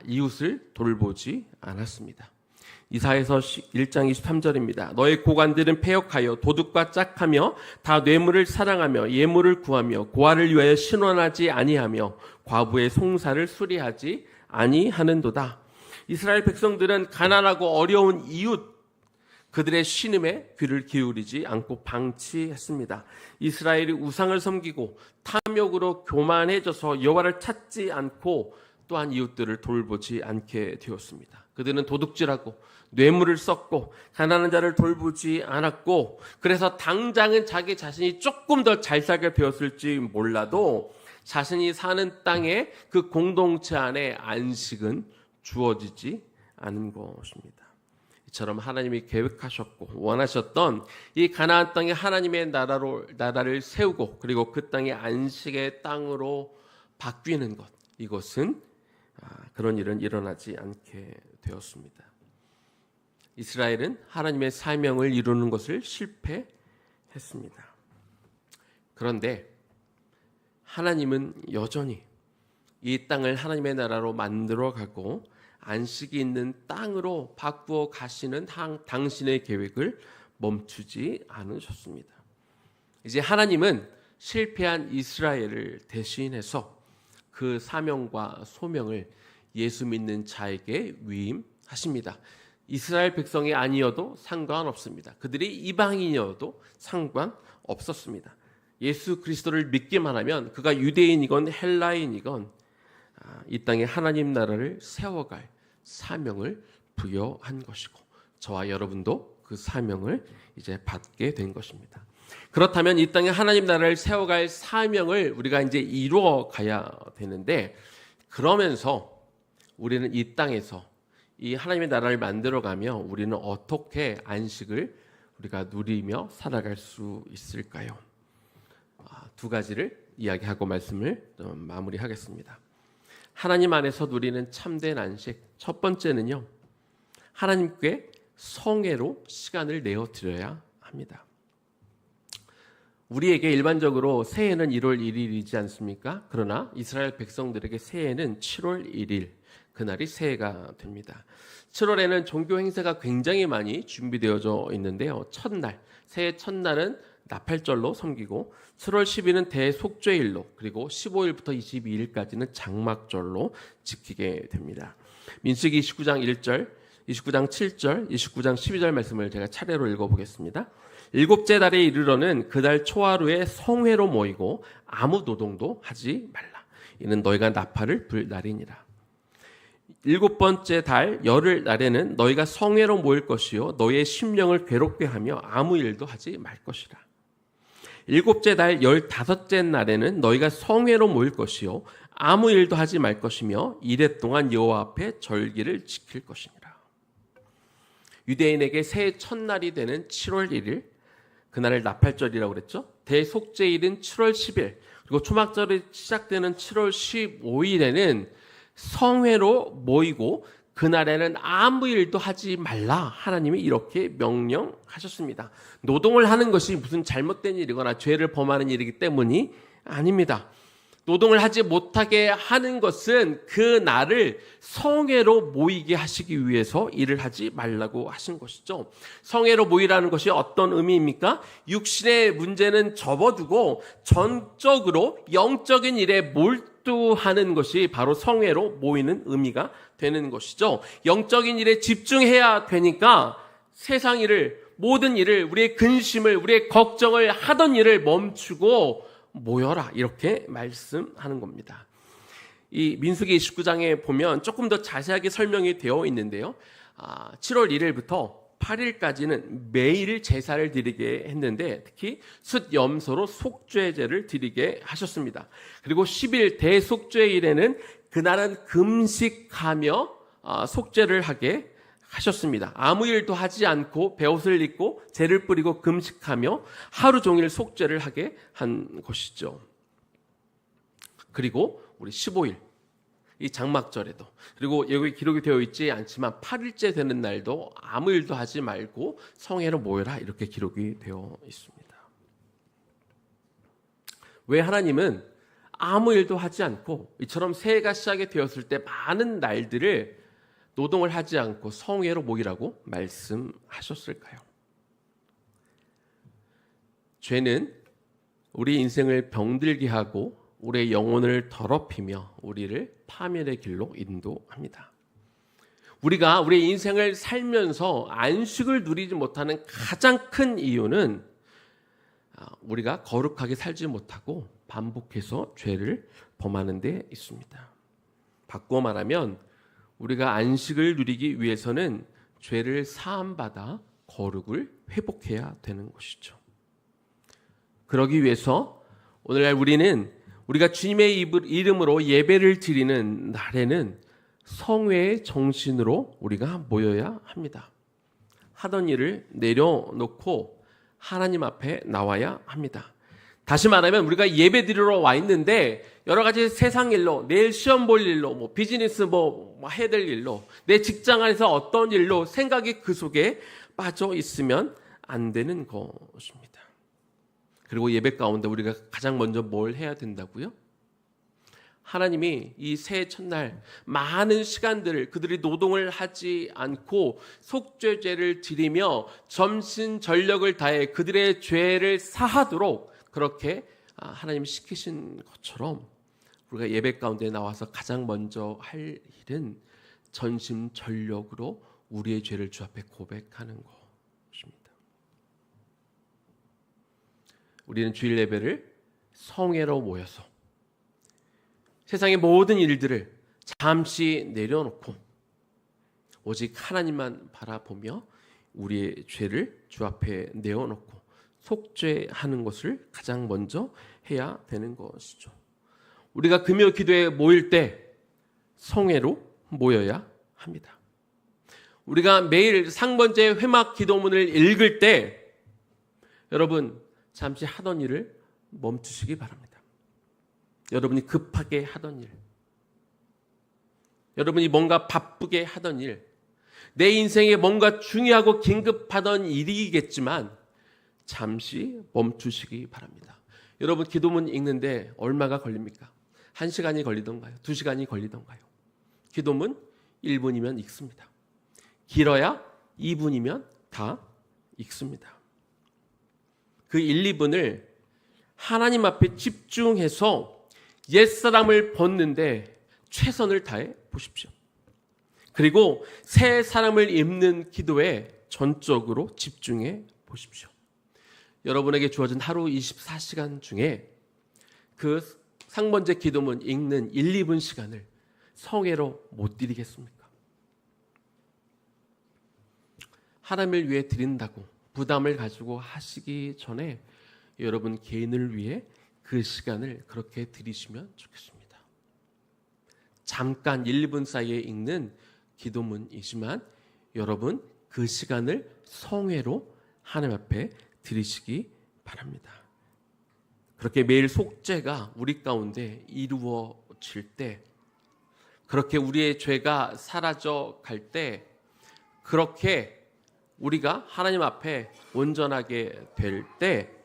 이웃을 돌보지 않았습니다. 이사야서 1장 23절입니다. 너의 고관들은 패역하여 도둑과 짝하며 다 뇌물을 사랑하며 예물을 구하며 고아를 위하여 신원하지 아니하며 과부의 송사를 수리하지 아니하는도다. 이스라엘 백성들은 가난하고 어려운 이웃 그들의 신음에 귀를 기울이지 않고 방치했습니다. 이스라엘이 우상을 섬기고 탐욕으로 교만해져서 여호와를 찾지 않고 또한 이웃들을 돌보지 않게 되었습니다. 그들은 도둑질하고 뇌물을 썼고 가난한 자를 돌보지 않았고, 그래서 당장은 자기 자신이 조금 더 잘 살게 되었을지 몰라도 자신이 사는 땅에 그 공동체 안에 안식은 주어지지 않은 것입니다. 이처럼 하나님이 계획하셨고 원하셨던 이 가나안 땅에 하나님의 나라를 세우고 그리고 그 땅이 안식의 땅으로 바뀌는 것, 이것은 그런 일은 일어나지 않게 되었습니다. 이스라엘은 하나님의 사명을 이루는 것을 실패했습니다. 그런데 하나님은 여전히 이 땅을 하나님의 나라로 만들어가고 안식이 있는 땅으로 바꾸어 가시는 당신의 계획을 멈추지 않으셨습니다. 이제 하나님은 실패한 이스라엘을 대신해서 그 사명과 소명을 예수 믿는 자에게 위임하십니다. 이스라엘 백성이 아니어도 상관없습니다. 그들이 이방인이어도 상관없었습니다. 예수 그리스도를 믿기만 하면 그가 유대인이건 헬라인이건 이 땅에 하나님 나라를 세워갈 사명을 부여한 것이고, 저와 여러분도 그 사명을 이제 받게 된 것입니다. 그렇다면 이 땅에 하나님 나라를 세워갈 사명을 우리가 이제 이루어 가야 되는데, 그러면서 우리는 이 땅에서 이 하나님의 나라를 만들어가며 우리는 어떻게 안식을 우리가 누리며 살아갈 수 있을까요? 두 가지를 이야기하고 말씀을 마무리하겠습니다. 하나님 안에서 누리는 참된 안식, 첫 번째는요, 하나님께 성회로 시간을 내어드려야 합니다. 우리에게 일반적으로 새해는 1월 1일이지 않습니까? 그러나 이스라엘 백성들에게 새해는 7월 1일, 그날이 새해가 됩니다. 7월에는 종교 행사가 굉장히 많이 준비되어져 있는데요. 첫날, 새해 첫날은 나팔절로 섬기고 7월 10일은 대속죄일로, 그리고 15일부터 22일까지는 장막절로 지키게 됩니다. 민수기 29장 1절, 29장 7절, 29장 12절 말씀을 제가 차례로 읽어보겠습니다. 일곱째 달에 이르러는 그달 초하루에 성회로 모이고 아무 노동도 하지 말라. 이는 너희가 나팔을 불 날이니라. 일곱 번째 달 열흘 날에는 너희가 성회로 모일 것이요 너희의 심령을 괴롭게 하며 아무 일도 하지 말 것이라. 일곱째 달 15째 날에는 너희가 성회로 모일 것이요 아무 일도 하지 말 것이며 이래 동안 여호와 앞에 절기를 지킬 것이니라. 유대인에게 새해 첫날이 되는 7월 1일, 그날을 나팔절이라고 그랬죠. 대속죄일은 7월 10일, 그리고 초막절이 시작되는 7월 15일에는 성회로 모이고 그날에는 아무 일도 하지 말라. 하나님이 이렇게 명령하셨습니다. 노동을 하는 것이 무슨 잘못된 일이거나 죄를 범하는 일이기 때문이 아닙니다. 노동을 하지 못하게 하는 것은 그 날을 성회로 모이게 하시기 위해서 일을 하지 말라고 하신 것이죠. 성회로 모이라는 것이 어떤 의미입니까? 육신의 문제는 접어두고 전적으로 영적인 일에 몰두하는 것이 바로 성회로 모이는 의미가 되는 것이죠. 영적인 일에 집중해야 되니까 세상 일을, 모든 일을, 우리의 근심을, 우리의 걱정을 하던 일을 멈추고 모여라, 이렇게 말씀하는 겁니다. 이 민수기 29장에 보면 조금 더 자세하게 설명이 되어 있는데요. 7월 1일부터 8일까지는 매일 제사를 드리게 했는데, 특히 숫염소로 속죄제를 드리게 하셨습니다. 그리고 10일 대속죄일에는 그날은 금식하며 속죄를 하게 하셨습니다. 아무 일도 하지 않고 베옷을 입고 제를 뿌리고 금식하며 하루 종일 속죄를 하게 한 것이죠. 그리고 우리 15일, 이 장막절에도, 그리고 여기 기록이 되어 있지 않지만 8일째 되는 날도 아무 일도 하지 말고 성회로 모여라, 이렇게 기록이 되어 있습니다. 왜 하나님은 아무 일도 하지 않고 이처럼 새해가 시작이 되었을 때 많은 날들을 노동을 하지 않고 성회로 모이라고 말씀하셨을까요? 죄는 우리 인생을 병들게 하고 우리의 영혼을 더럽히며 우리를 파멸의 길로 인도합니다. 우리가 우리의 인생을 살면서 안식을 누리지 못하는 가장 큰 이유는 우리가 거룩하게 살지 못하고 반복해서 죄를 범하는 데 있습니다. 바꾸어 말하면 우리가 안식을 누리기 위해서는 죄를 사함받아 거룩을 회복해야 되는 것이죠. 그러기 위해서 오늘날 우리가 주님의 이름으로 예배를 드리는 날에는 성회의 정신으로 우리가 모여야 합니다. 하던 일을 내려놓고 하나님 앞에 나와야 합니다. 다시 말하면 우리가 예배 드리러 와 있는데 여러 가지 세상 일로, 내일 시험 볼 일로, 비즈니스 해야 될 일로, 내 직장 안에서 어떤 일로 생각이 그 속에 빠져 있으면 안 되는 것입니다. 그리고 예배 가운데 우리가 가장 먼저 뭘 해야 된다고요? 하나님이 이 새해 첫날 많은 시간들을 그들이 노동을 하지 않고 속죄제를 드리며 전신전력을 다해 그들의 죄를 사하도록 그렇게 하나님이 시키신 것처럼 우리가 예배 가운데 나와서 가장 먼저 할 일은 전심전력으로 우리의 죄를 주 앞에 고백하는 것입니다. 우리는 주일 예배를 성회로 모여서 세상의 모든 일들을 잠시 내려놓고 오직 하나님만 바라보며 우리의 죄를 주 앞에 내어놓고 속죄하는 것을 가장 먼저 해야 되는 것이죠. 우리가 금요 기도에 모일 때 성회로 모여야 합니다. 우리가 매일 상번제 회막 기도문을 읽을 때 여러분 잠시 하던 일을 멈추시기 바랍니다. 여러분이 급하게 하던 일, 여러분이 뭔가 바쁘게 하던 일, 내 인생에 뭔가 중요하고 긴급하던 일이겠지만 잠시 멈추시기 바랍니다. 여러분 기도문 읽는데 얼마가 걸립니까? 1시간이 걸리던가요? 2시간이 걸리던가요? 기도문 1분이면 읽습니다. 길어야 2분이면 다 읽습니다. 그 1, 2분을 하나님 앞에 집중해서 옛사람을 벗는데 최선을 다해 보십시오. 그리고 새 사람을 입는 기도에 전적으로 집중해 보십시오. 여러분에게 주어진 하루 24시간 중에 그 상번제 기도문 읽는 1, 2분 시간을 성회로 못 드리겠습니까? 하나님을 위해 드린다고 부담을 가지고 하시기 전에 여러분 개인을 위해 그 시간을 그렇게 드리시면 좋겠습니다. 잠깐 1, 2분 사이에 읽는 기도문이지만 여러분 그 시간을 성회로 하나님 앞에 드리시기 바랍니다. 그렇게 매일 속죄가 우리 가운데 이루어질 때, 그렇게 우리의 죄가 사라져 갈 때, 그렇게 우리가 하나님 앞에 온전하게 될 때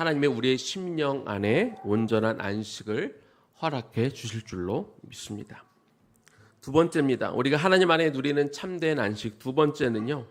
하나님의 우리의 심령 안에 온전한 안식을 허락해 주실 줄로 믿습니다. 두 번째입니다. 우리가 하나님 안에 누리는 참된 안식 두 번째는요,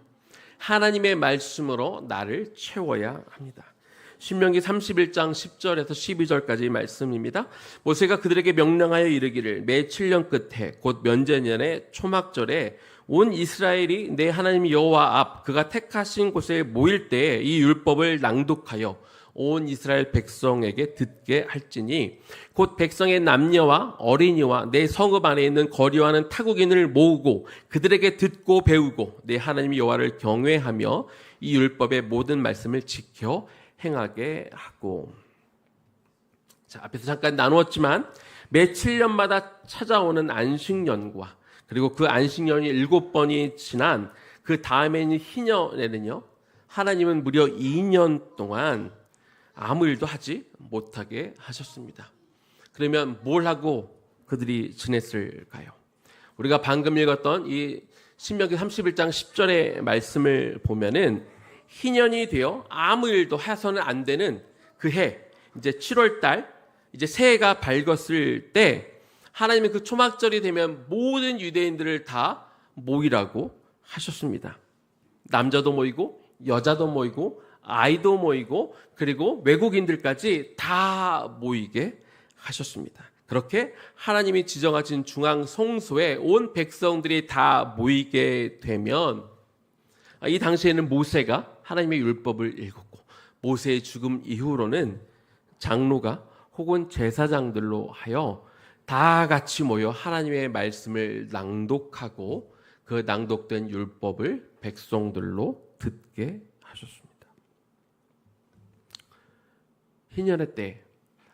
하나님의 말씀으로 나를 채워야 합니다. 신명기 31장 10절에서 12절까지 말씀입니다. 모세가 그들에게 명령하여 이르기를 매 7년 끝에 곧 면제년의 초막절에 온 이스라엘이 내 하나님 여호와 앞 그가 택하신 곳에 모일 때에 이 율법을 낭독하여 온 이스라엘 백성에게 듣게 할지니 곧 백성의 남녀와 어린이와 내 성읍 안에 있는 거류하는 타국인을 모으고 그들에게 듣고 배우고 내 하나님 여호와를 경외하며 이 율법의 모든 말씀을 지켜 행하게 하고. 자, 앞에서 잠깐 나누었지만 매 7년마다 찾아오는 안식년과 그리고 그 안식년이 7번이 지난 그 다음에 있는 희년에는요, 하나님은 무려 2년 동안 아무 일도 하지 못하게 하셨습니다. 그러면 뭘 하고 그들이 지냈을까요? 우리가 방금 읽었던 이 신명기 31장 10절의 말씀을 보면은 희년이 되어 아무 일도 해서는 안 되는 그 해, 이제 7월 달, 이제 새해가 밝았을 때 하나님의 그 초막절이 되면 모든 유대인들을 다 모이라고 하셨습니다. 남자도 모이고 여자도 모이고 아이도 모이고 그리고 외국인들까지 다 모이게 하셨습니다. 그렇게 하나님이 지정하신 중앙 성소에 온 백성들이 다 모이게 되면 이 당시에는 모세가 하나님의 율법을 읽었고 모세의 죽음 이후로는 장로가 혹은 제사장들로 하여 다 같이 모여 하나님의 말씀을 낭독하고 그 낭독된 율법을 백성들로 듣게 하셨습니다. 희년의 때,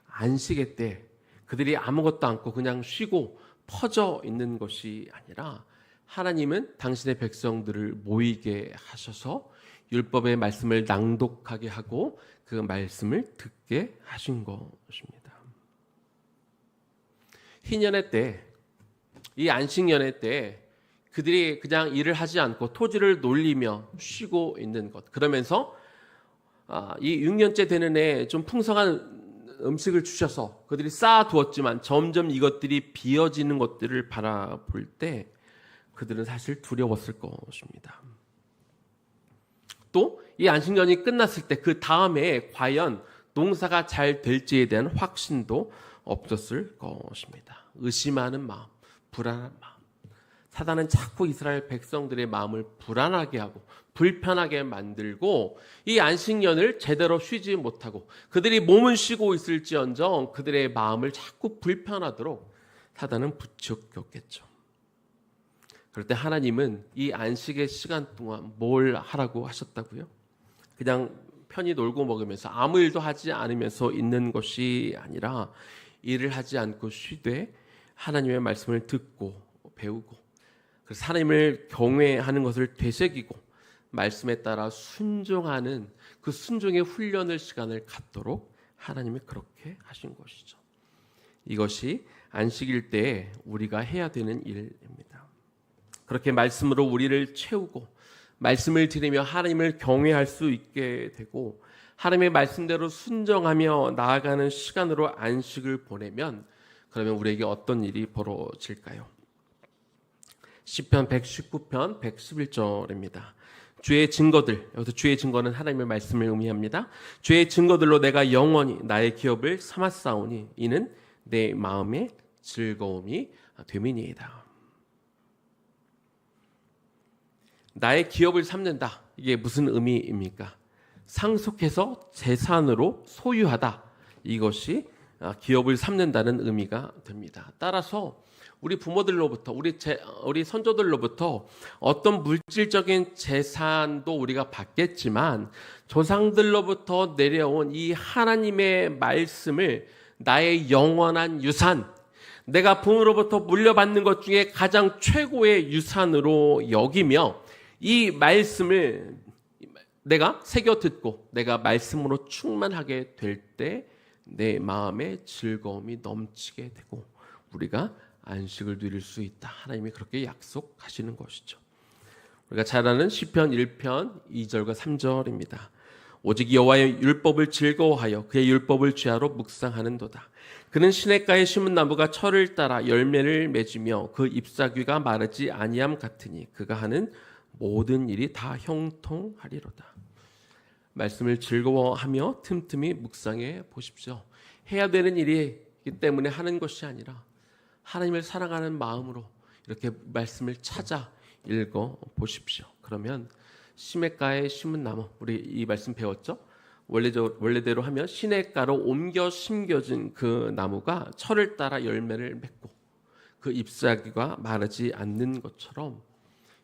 안식의 때 그들이 아무것도 않고 그냥 쉬고 퍼져 있는 것이 아니라 하나님은 당신의 백성들을 모이게 하셔서 율법의 말씀을 낭독하게 하고 그 말씀을 듣게 하신 것입니다. 희년의 때, 이 안식년의 때 그들이 그냥 일을 하지 않고 토지를 놀리며 쉬고 있는 것. 그러면서 이 6년째 되는 해 좀 풍성한 음식을 주셔서 그들이 쌓아두었지만 점점 이것들이 비어지는 것들을 바라볼 때 그들은 사실 두려웠을 것입니다. 또 이 안식년이 끝났을 때 그 다음에 과연 농사가 잘 될지에 대한 확신도 없었을 것입니다. 의심하는 마음, 불안한 마음. 사단은 자꾸 이스라엘 백성들의 마음을 불안하게 하고 불편하게 만들고 이 안식년을 제대로 쉬지 못하고 그들이 몸은 쉬고 있을지언정 그들의 마음을 자꾸 불편하도록 사단은 부추겼겠죠. 그럴 때 하나님은 이 안식의 시간 동안 뭘 하라고 하셨다고요? 그냥 편히 놀고 먹으면서 아무 일도 하지 않으면서 있는 것이 아니라 일을 하지 않고 쉬되 하나님의 말씀을 듣고 배우고 그래서 하나님을 경외하는 것을 되새기고 말씀에 따라 순종하는 그 순종의 훈련을 시간을 갖도록 하나님이 그렇게 하신 것이죠. 이것이 안식일 때 우리가 해야 되는 일입니다. 그렇게 말씀으로 우리를 채우고 말씀을 들으며 하나님을 경외할 수 있게 되고 하나님의 말씀대로 순종하며 나아가는 시간으로 안식을 보내면 그러면 우리에게 어떤 일이 벌어질까요? 시편 119편 111절입니다. 주의 증거들, 여기서 주의 증거는 하나님의 말씀을 의미합니다. 주의 증거들로 내가 영원히 나의 기업을 삼았사오니 이는 내 마음의 즐거움이 됨이니이다. 나의 기업을 삼는다. 이게 무슨 의미입니까? 상속해서 재산으로 소유하다. 이것이 기업을 삼는다는 의미가 됩니다. 따라서 우리 부모들로부터 우리 선조들로부터 어떤 물질적인 재산도 우리가 받겠지만 조상들로부터 내려온 이 하나님의 말씀을 나의 영원한 유산, 내가 부모로부터 물려받는 것 중에 가장 최고의 유산으로 여기며 이 말씀을 내가 새겨 듣고 내가 말씀으로 충만하게 될 때 내 마음에 즐거움이 넘치게 되고 우리가 안식을 누릴 수 있다. 하나님이 그렇게 약속하시는 것이죠. 우리가 잘 아는 시편 1편 2절과 3절입니다. 오직 여호와의 율법을 즐거워하여 그의 율법을 죄하로 묵상하는도다. 그는 시냇가에 심은 나무가 철을 따라 열매를 맺으며 그 잎사귀가 마르지 아니함 같으니 그가 하는 모든 일이 다 형통하리로다. 말씀을 즐거워하며 틈틈이 묵상해 보십시오. 해야 되는 일이기 때문에 하는 것이 아니라 하나님을 사랑하는 마음으로 이렇게 말씀을 찾아 읽어 보십시오. 그러면 시냇가에 심은 나무, 우리 이 말씀 배웠죠? 원래대로 하면 시냇가로 옮겨 심겨진 그 나무가 철을 따라 열매를 맺고 그 잎사귀가 마르지 않는 것처럼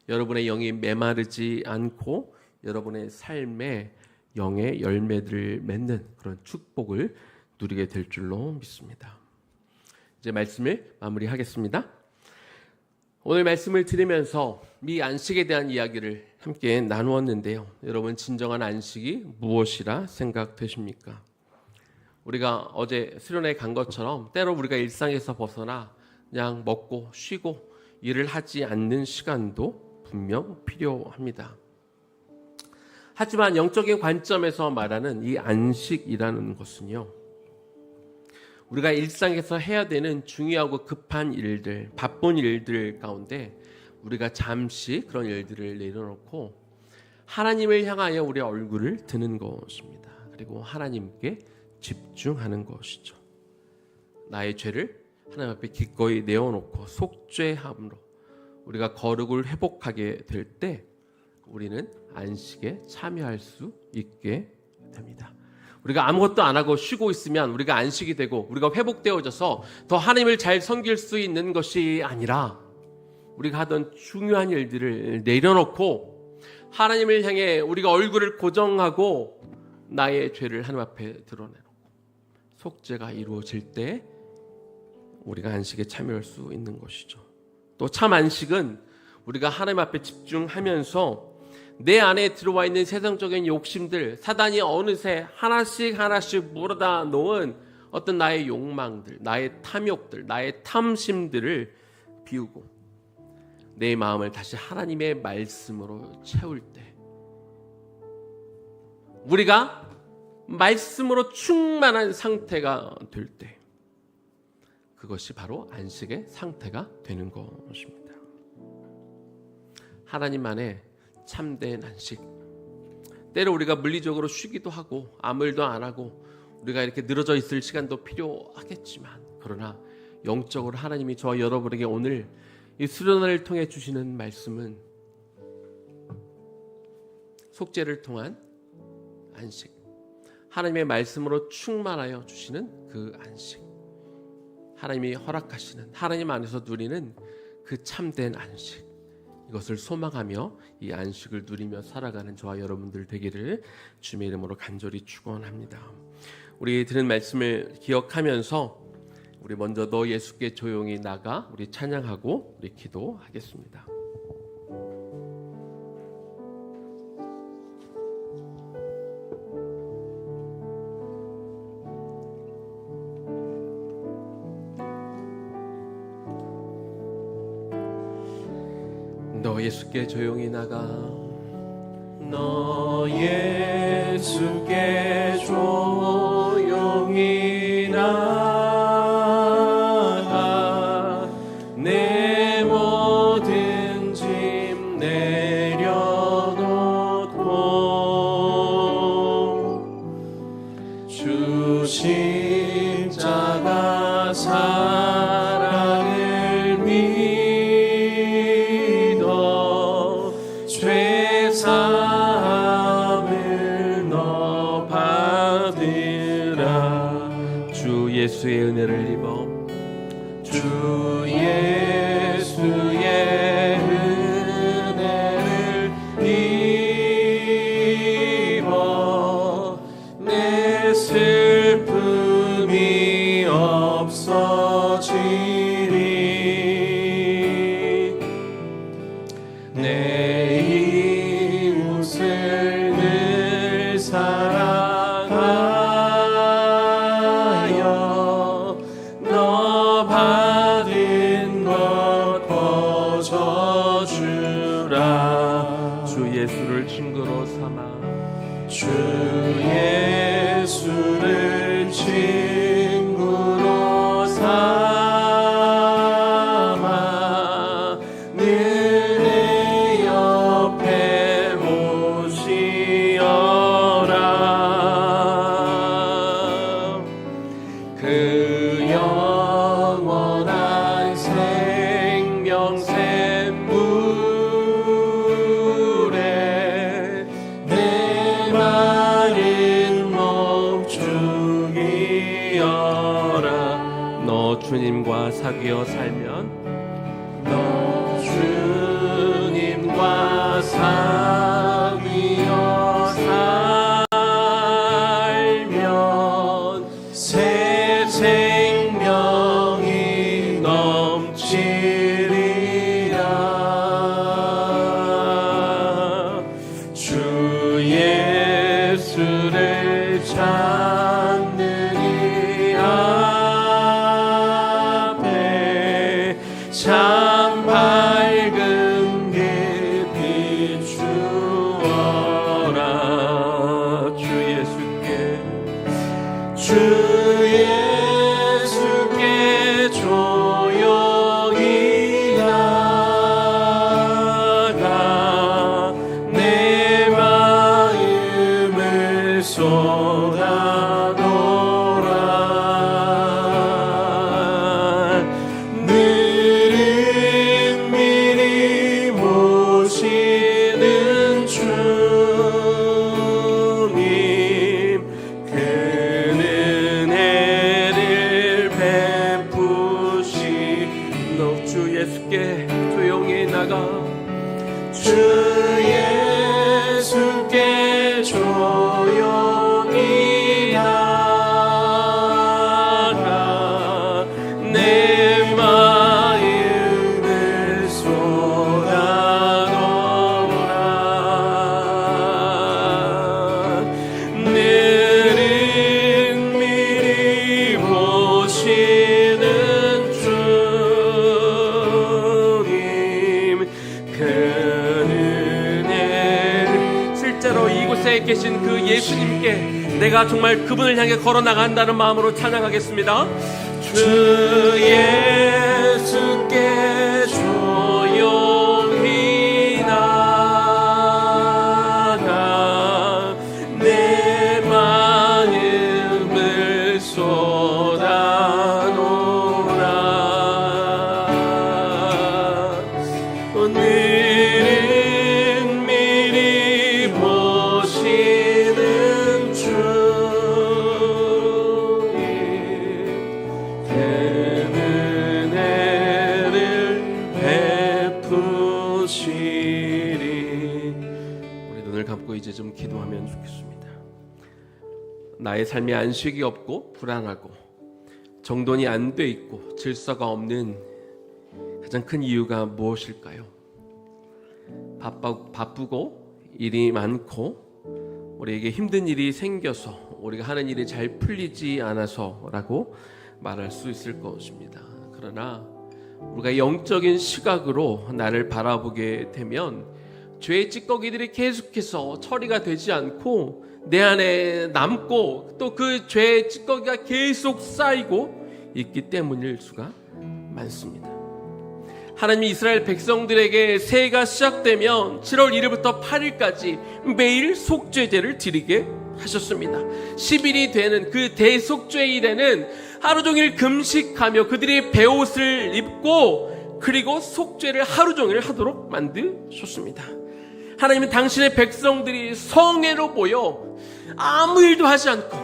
여러분의 영이 메마르지 않고 여러분의 삶에 영의 열매들을 맺는 그런 축복을 누리게 될 줄로 믿습니다. 이제 말씀을 마무리하겠습니다. 오늘 말씀을 들으면서 이 안식에 대한 이야기를 함께 나누었는데요. 여러분 진정한 안식이 무엇이라 생각되십니까? 우리가 어제 수련회 간 것처럼 때로 우리가 일상에서 벗어나 그냥 먹고 쉬고 일을 하지 않는 시간도 분명 필요합니다. 하지만 영적인 관점에서 말하는 이 안식이라는 것은요, 우리가 일상에서 해야 되는 중요하고 급한 일들, 바쁜 일들 가운데 우리가 잠시 그런 일들을 내려놓고 하나님을 향하여 우리의 얼굴을 드는 것입니다. 그리고 하나님께 집중하는 것이죠. 나의 죄를 하나님 앞에 기꺼이 내어놓고 속죄함으로 우리가 거룩을 회복하게 될 때 우리는 안식에 참여할 수 있게 됩니다. 우리가 아무것도 안 하고 쉬고 있으면 우리가 안식이 되고 우리가 회복되어져서 더 하나님을 잘 섬길 수 있는 것이 아니라 우리가 하던 중요한 일들을 내려놓고 하나님을 향해 우리가 얼굴을 고정하고 나의 죄를 하나님 앞에 드러내놓고 속죄가 이루어질 때 우리가 안식에 참여할 수 있는 것이죠. 또 참 안식은 우리가 하나님 앞에 집중하면서 내 안에 들어와 있는 세상적인 욕심들, 사단이 어느새 하나씩 물어다 놓은 어떤 나의 욕망들, 나의 탐욕들, 나의 탐심들을 비우고 내 마음을 다시 하나님의 말씀으로 채울 때 우리가 말씀으로 충만한 상태가 될 때 그것이 바로 안식의 상태가 되는 것입니다. 하나님만의 참된 안식. 때로 우리가 물리적으로 쉬기도 하고 아무 일도 안 하고 우리가 이렇게 늘어져 있을 시간도 필요하겠지만 그러나 영적으로 하나님이 저와 여러분에게 오늘 이 수련회를 통해 주시는 말씀은 속죄를 통한 안식, 하나님의 말씀으로 충만하여 주시는 그 안식, 하나님이 허락하시는 하나님 안에서 누리는 그 참된 안식, 이것을 소망하며 이 안식을 누리며 살아가는 저와 여러분들 되기를 주님의 이름으로 간절히 축원합니다. 우리 들은 말씀을 기억하면서 우리 먼저 너 예수께 조용히 나가 우리 찬양하고 우리 기도하겠습니다. 너 예수께 조용히 나가 너 예수께 조용히 나가 내 모든 짐 내려놓고 주 십자가 사랑을 믿어 죄 사함을 너 받으라. 주 예수의 은혜를 입어 주 예수의 은혜를 입어 내 슬픔이 없어지리 내 이웃을 늘 사랑하여 너 받은 것 거저주라. 주 예수를 친구로 삼아 주 예수를 친구로 삼아 늘 내 옆에 모시어라. 그 영원한 생명샘물에 내 마른 목 죽이어라. 너 주님과 사귀어 살면 너 주님과 사귀어 살면 새 생명이 넘치리라. 주 예수를 찾는 이 앞에 참 밝은 길 비추어라. 주 예수께 조용히 나가 쏟아노라. 늘은 미리 모시는 주님, 그 은혜를 베푸시. 너 주 예수께 조용히 나가, 주 예수께 조용히 나가 내 마음을 쏟아놓으라. 늘은 미리 보시는 주님, 그 은혜를. 실제로 이곳에 계신 그 예수님께 내가 정말 그분을 향해 걸어나간다는 마음으로 찬양하겠습니다. 주 예수께 조용히 나가 내 마음을 쏟아놓으라. 오늘은 미리 보시는 주님, 그 은혜를 베푸시리. 우리 눈을 감고 이제 좀 기도하면 좋겠습니다. 나의 삶에 안식이 없고 불안하고 정돈이 안 돼 있고 질서가 없는 가장 큰 이유가 무엇일까요? 바쁘고 일이 많고 우리에게 힘든 일이 생겨서 우리가 하는 일이 잘 풀리지 않아서라고 말할 수 있을 것입니다. 그러나 우리가 영적인 시각으로 나를 바라보게 되면 죄의 찌꺼기들이 계속해서 처리가 되지 않고 내 안에 남고 또 그 죄의 찌꺼기가 계속 쌓이고 있기 때문일 수가 많습니다. 하나님이 이스라엘 백성들에게 새해가 시작되면 7월 1일부터 8일까지 매일 속죄제를 드리게 하셨습니다. 10일이 되는 그 대속죄일에는 하루 종일 금식하며 그들이 베옷을 입고 그리고 속죄를 하루 종일 하도록 만드셨습니다. 하나님은 당신의 백성들이 성회로 모여 아무 일도 하지 않고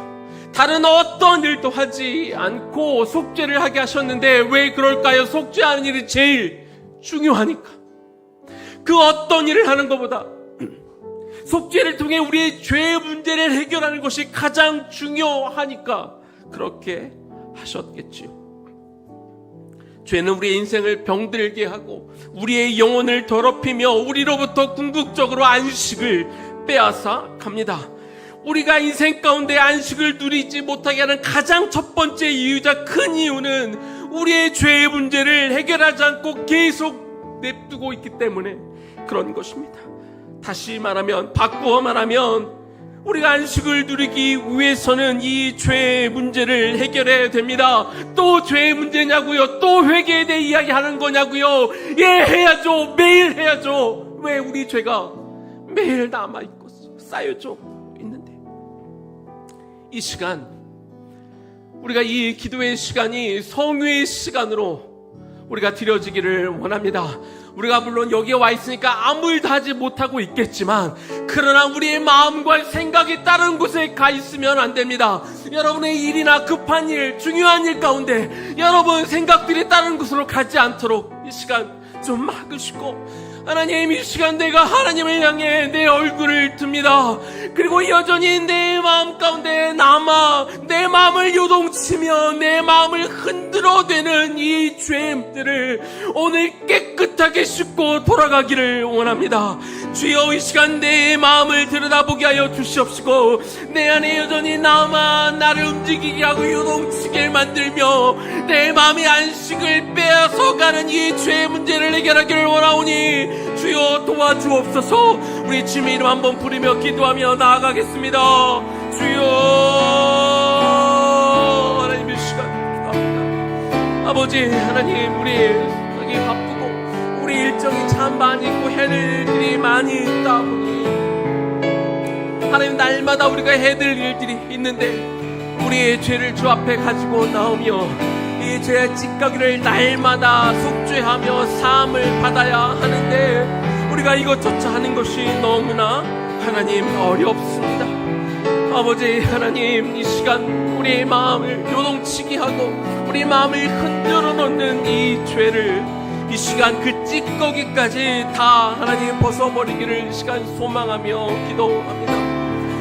다른 어떤 일도 하지 않고 속죄를 하게 하셨는데 왜 그럴까요? 속죄하는 일이 제일 중요하니까. 그 어떤 일을 하는 것보다 속죄를 통해 우리의 죄의 문제를 해결하는 것이 가장 중요하니까 그렇게 하셨겠지요. 죄는 우리의 인생을 병들게 하고 우리의 영혼을 더럽히며 우리로부터 궁극적으로 안식을 빼앗아 갑니다. 우리가 인생 가운데 안식을 누리지 못하게 하는 가장 첫 번째 이유자 큰 이유는 우리의 죄의 문제를 해결하지 않고 계속 냅두고 있기 때문에 그런 것입니다. 다시 말하면, 바꾸어 말하면 우리가 안식을 누리기 위해서는 이 죄의 문제를 해결해야 됩니다. 또 죄의 문제냐고요? 또 회개에 대해 이야기하는 거냐고요? 예, 해야죠. 매일 해야죠. 왜 우리 죄가 매일 남아있고 쌓여져 있는데. 이 시간, 우리가 이 기도의 시간이 성회의 시간으로 우리가 드려지기를 원합니다. 우리가 물론 여기에 와 있으니까 아무 일도 하지 못하고 있겠지만 그러나 우리의 마음과 생각이 다른 곳에 가 있으면 안 됩니다. 여러분의 일이나 급한 일, 중요한 일 가운데 여러분 생각들이 다른 곳으로 가지 않도록 이 시간 좀 막으시고, 하나님, 이 시간 내가 하나님을 향해 내 얼굴을 듭니다. 그리고 여전히 내 마음 가운데 남아 내 마음을 요동치며 내 마음을 흔들어대는 이 죄들을 오늘 깨끗하게 씻고 돌아가기를 원합니다. 주여, 이 시간 내 마음을 들여다보게 하여 주시옵시고 내 안에 여전히 남아 나를 움직이게 하고 요동치게 만들며 내 마음의 안식을 빼앗아가는 이 죄의 문제를 해결하기를 원하오니 주여 도와주옵소서. 우리 주님의 이름 한번 부르며 기도하며 나아가겠습니다. 주여, 하나님 이 시간 기도합니다. 아버지 하나님, 우리 여기 바쁘고 우리 일정이 참 많이 있고 해낼 일이 많이 있다 보니 하나님 날마다 우리가 해야 될 일들이 있는데 우리의 죄를 주 앞에 가지고 나오며 이 죄의 찌꺼기를 날마다 속죄하며 사함을 받아야 하는데 우리가 이것조차 하는 것이 너무나 하나님 어렵습니다. 아버지 하나님, 이 시간 우리의 마음을 요동치게 하고 우리 마음을 흔들어 놓는 이 죄를 이 시간 그 찌꺼기까지 다 하나님 벗어버리기를 이 시간 소망하며 기도합니다.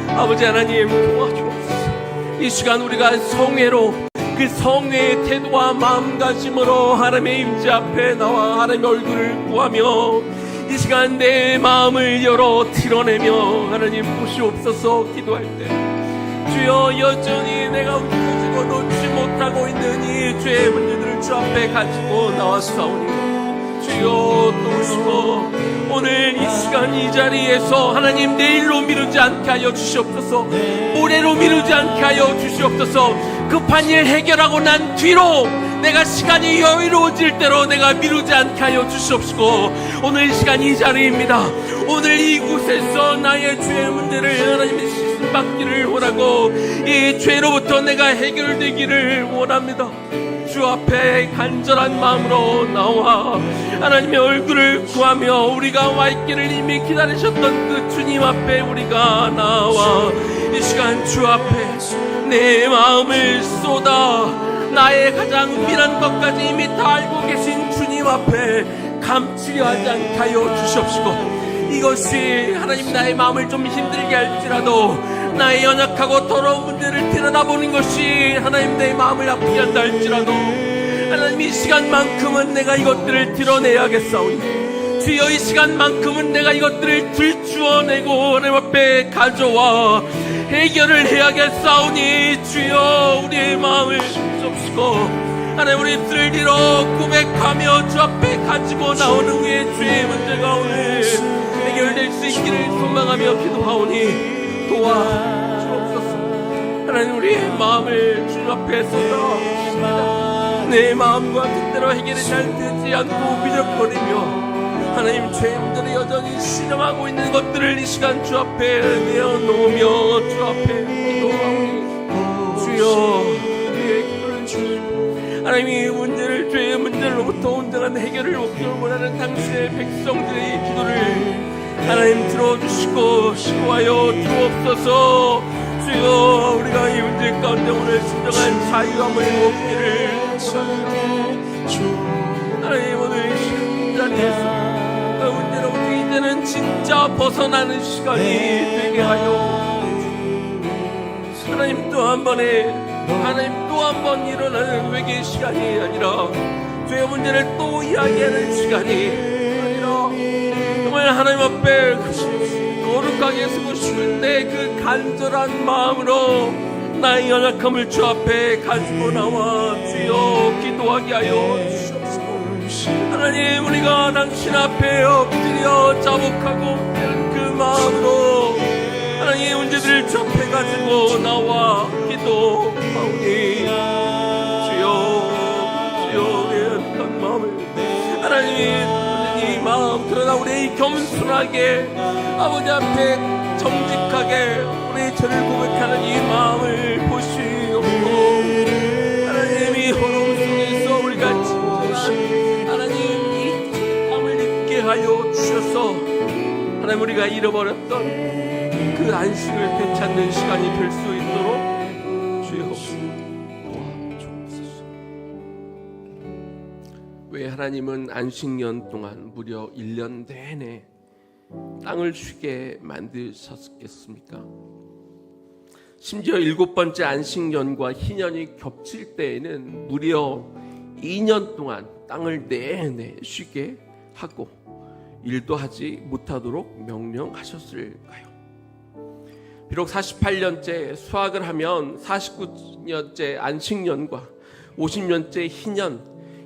아버지 하나님 도와주옵소서. 이 시간 우리가 성회로 그 성회의 태도와 마음가짐으로 하나님의 임재 앞에 나와 하나님의 얼굴을 구하며 이 시간 내 마음을 열어 드러내며 하나님 보시옵소서 기도할 때 주여 여전히 내가 움켜쥐고 놓지 못하고 있는 이 죄의 문제들을 주 앞에 가지고 나왔사오니 주여 도우시고 오늘 이 시간 이 자리에서 하나님 내일로 미루지 않게 하여 주시옵소서. 모레로 미루지 않게 하여 주시옵소서. 급한 일 해결하고 난 뒤로 내가 시간이 여유로워질 대로 내가 미루지 않게 하여 주시옵시고 오늘 이 시간 이 자리입니다. 오늘 이곳에서 나의 죄의 문제를 하나님의 씻음받기를 원하고 이 죄로부터 내가 해결되기를 원합니다. 주 앞에 간절한 마음으로 나와 하나님의 얼굴을 구하며 우리가 와 있기를 이미 기다리셨던 그 주님 앞에 우리가 나와 이 시간 주 앞에 내 마음을 쏟아 나의 가장 은밀한 것까지 이미 다 알고 계신 주님 앞에 감추려 하지 않게 하여 주시옵시고 이것이 하나님 나의 마음을 좀 힘들게 할지라도 나의 연약하고 더러운 문제를 들여다보는 것이 하나님 내 마음을 아프게 한다 할지라도 하나님 이 시간만큼은 내가 이것들을 드러내야겠사오니 주여 이 시간만큼은 내가 이것들을 들추어내고 하나님 앞에 가져와 해결을 해야겠사오니 주여 우리의 마음을 주옵시고 하나님 우리 입술을 잃어 고백하며 주 앞에 가지고 나오는 우리의 죄의 문제가 오늘 해결될 수 있기를 소망하며 기도하오니 도와주옵소서. 하나님 우리의 마음을 주 앞에 쏟아옵습니다. 내 마음과 뜻대로 해결이 잘 되지 않고 미적거리며 하나님 죄의 문제를 여전히 신음하고 있는 것들을 이 시간 주 앞에 내어놓으며 주 앞에 기도하오니 주여 우리의 기도를 주시고 하나님 이 문제를 죄의 문제로부터 온전한 해결을 목표로 원하는 당신의 백성들의 기도를 하나님 들어주시고 시고하여 주옵소서. 주여 우리가 이 문제 가운데 오늘 진정한 자유함을 얻기를 하나님 오늘 이 자리에서 그 문제로부터 이제는 진짜 벗어나는 시간이 되게 하여 하나님 또 한 번에 하나님 또 한 번 일어나는 외계의 시간이 아니라 죄의 문제를 또 이야기하는 시간이 아니라 정말 하나님 앞에 거룩하게 서고 싶은데 그 간절한 마음으로 나의 연약함을 주 앞에 가지고 나와 주여 기도하게 하여 주시옵소서. 하나님 우리가 당신 앞에 엎드려 자복하고 그 마음으로 하나님의 문제들을 주 앞에 가지고 나와 기도하오니 주여 내 연약한 마음을 하나님 이 마음 그러나 우리 겸손하게 아버지 앞에 정직하게 우리 죄를 고백하는 이 마음을 보시옵고 하나님이 허로움 속에서 우리가 진정한 하나님 이 마음을 잊게 하여 주셔서 하나님 우리가 잃어버렸던 그 안식을 되찾는 시간이 될 수 있도록 주여 도와주옵소서. 왜 하나님은 안식년 동안 무려 1년 내내 땅을 쉬게 만드셨겠습니까? 심지어 7번째 안식년과 희년이 겹칠 때에는 무려 2년 동안 땅을 내내 쉬게 하고 일도 하지 못하도록 명령하셨을까요? 비록 48년째 수확을 하면 49년째 안식년과 50년째 희년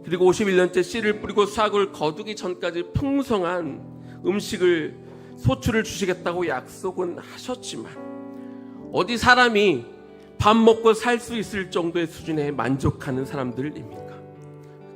그리고 51년째 씨를 뿌리고 수확을 거두기 전까지 풍성한 음식을 소출을 주시겠다고 약속은 하셨지만 어디 사람이 밥 먹고 살 수 있을 정도의 수준에 만족하는 사람들입니까?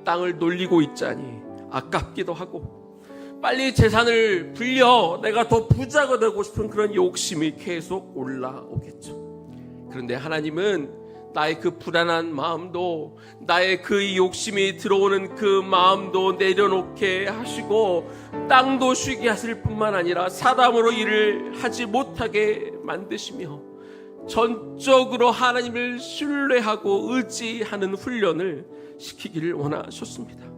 땅을 놀리고 있자니 아깝기도 하고 빨리 재산을 불려 내가 더 부자가 되고 싶은 그런 욕심이 계속 올라오겠죠. 그런데 하나님은 나의 그 불안한 마음도, 나의 그 욕심이 들어오는 그 마음도 내려놓게 하시고 땅도 쉬게 하실 뿐만 아니라 사람으로 일을 하지 못하게 만드시며 전적으로 하나님을 신뢰하고 의지하는 훈련을 시키기를 원하셨습니다.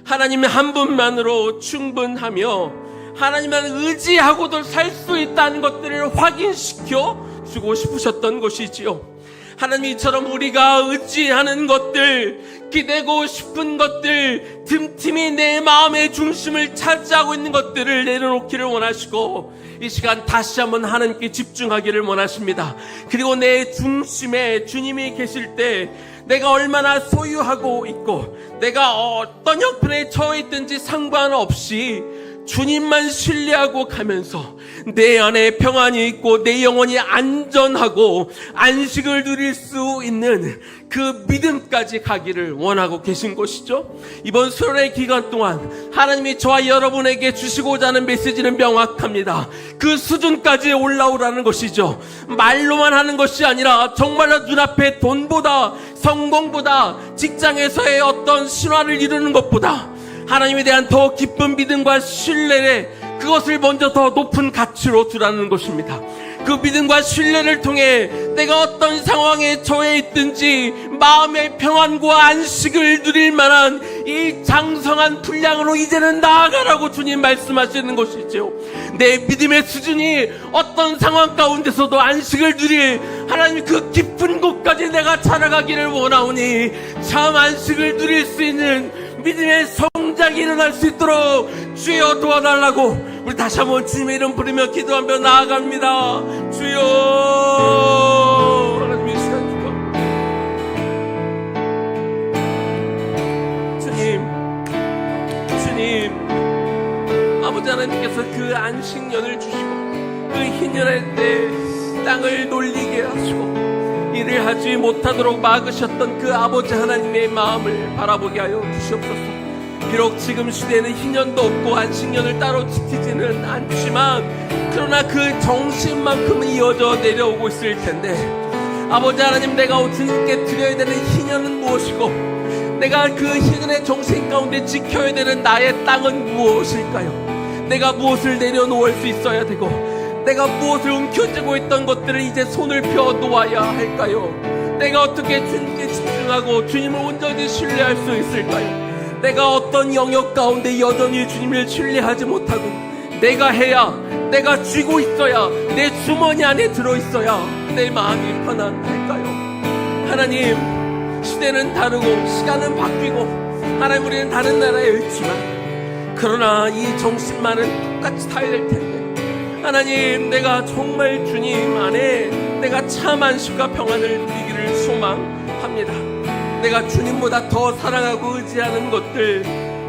하나님 한 분만으로 충분하며 하나님만 의지하고도 살 수 있다는 것들을 확인시켜 주고 싶으셨던 것이지요. 하나님 이처럼 우리가 의지하는 것들, 기대고 싶은 것들, 틈틈이 내 마음의 중심을 차지하고 있는 것들을 내려놓기를 원하시고 이 시간 다시 한번 하나님께 집중하기를 원하십니다. 그리고 내 중심에 주님이 계실 때 내가 얼마나 소유하고 있고 내가 어떤 형편에 처해 있든지 상관없이 주님만 신뢰하고 가면서 내 안에 평안이 있고 내 영혼이 안전하고 안식을 누릴 수 있는 그 믿음까지 가기를 원하고 계신 것이죠. 이번 수련의 기간 동안 하나님이 저와 여러분에게 주시고자 하는 메시지는 명확합니다. 그 수준까지 올라오라는 것이죠. 말로만 하는 것이 아니라 정말로 눈앞에 돈보다 성공보다 직장에서의 어떤 신화를 이루는 것보다 하나님에 대한 더 깊은 믿음과 신뢰를 그것을 먼저 더 높은 가치로 두라는 것입니다. 그 믿음과 신뢰를 통해 내가 어떤 상황에 처해 있든지 마음의 평안과 안식을 누릴 만한 이 장성한 분량으로 이제는 나아가라고 주님 말씀하시는 것이죠. 내 믿음의 수준이 어떤 상황 가운데서도 안식을 누릴 하나님 그 깊은 곳까지 내가 자라가기를 원하오니 참 안식을 누릴 수 있는 믿음의 성장이 일어날 수 있도록 주여 도와달라고 우리 다시 한번 주님의 이름 부르며 기도하며 나아갑니다. 주여 하나님 이 시간 주님 아버지 하나님께서 그 안식년을 주시고 그 희년할 때 땅을 놀리게 하시고 일을 하지 못하도록 막으셨던 그 아버지 하나님의 마음을 바라보게 하여 주시옵소서. 비록 지금 시대에는 희년도 없고 안식년을 따로 지키지는 않지만 그러나 그 정신만큼은 이어져 내려오고 있을 텐데 아버지 하나님 내가 주님께 드려야 되는 희년은 무엇이고 내가 그 희년의 정신 가운데 지켜야 되는 나의 땅은 무엇일까요? 내가 무엇을 내려놓을 수 있어야 되고 내가 무엇을 움켜쥐고 있던 것들을 이제 손을 펴 놓아야 할까요? 내가 어떻게 주님께 집중하고 주님을 온전히 신뢰할 수 있을까요? 내가 어떤 영역 가운데 여전히 주님을 신뢰하지 못하고 내가 해야 내가 쥐고 있어야 내 주머니 안에 들어있어야 내 마음이 편안할까요? 하나님 시대는 다르고 시간은 바뀌고 하나님 우리는 다른 나라에 있지만 그러나 이 정신만은 똑같이 타야 될 텐데 하나님 내가 정말 주님 안에 내가 참 안식과 평안을 누리기를 소망합니다. 내가 주님보다 더 사랑하고 의지하는 것들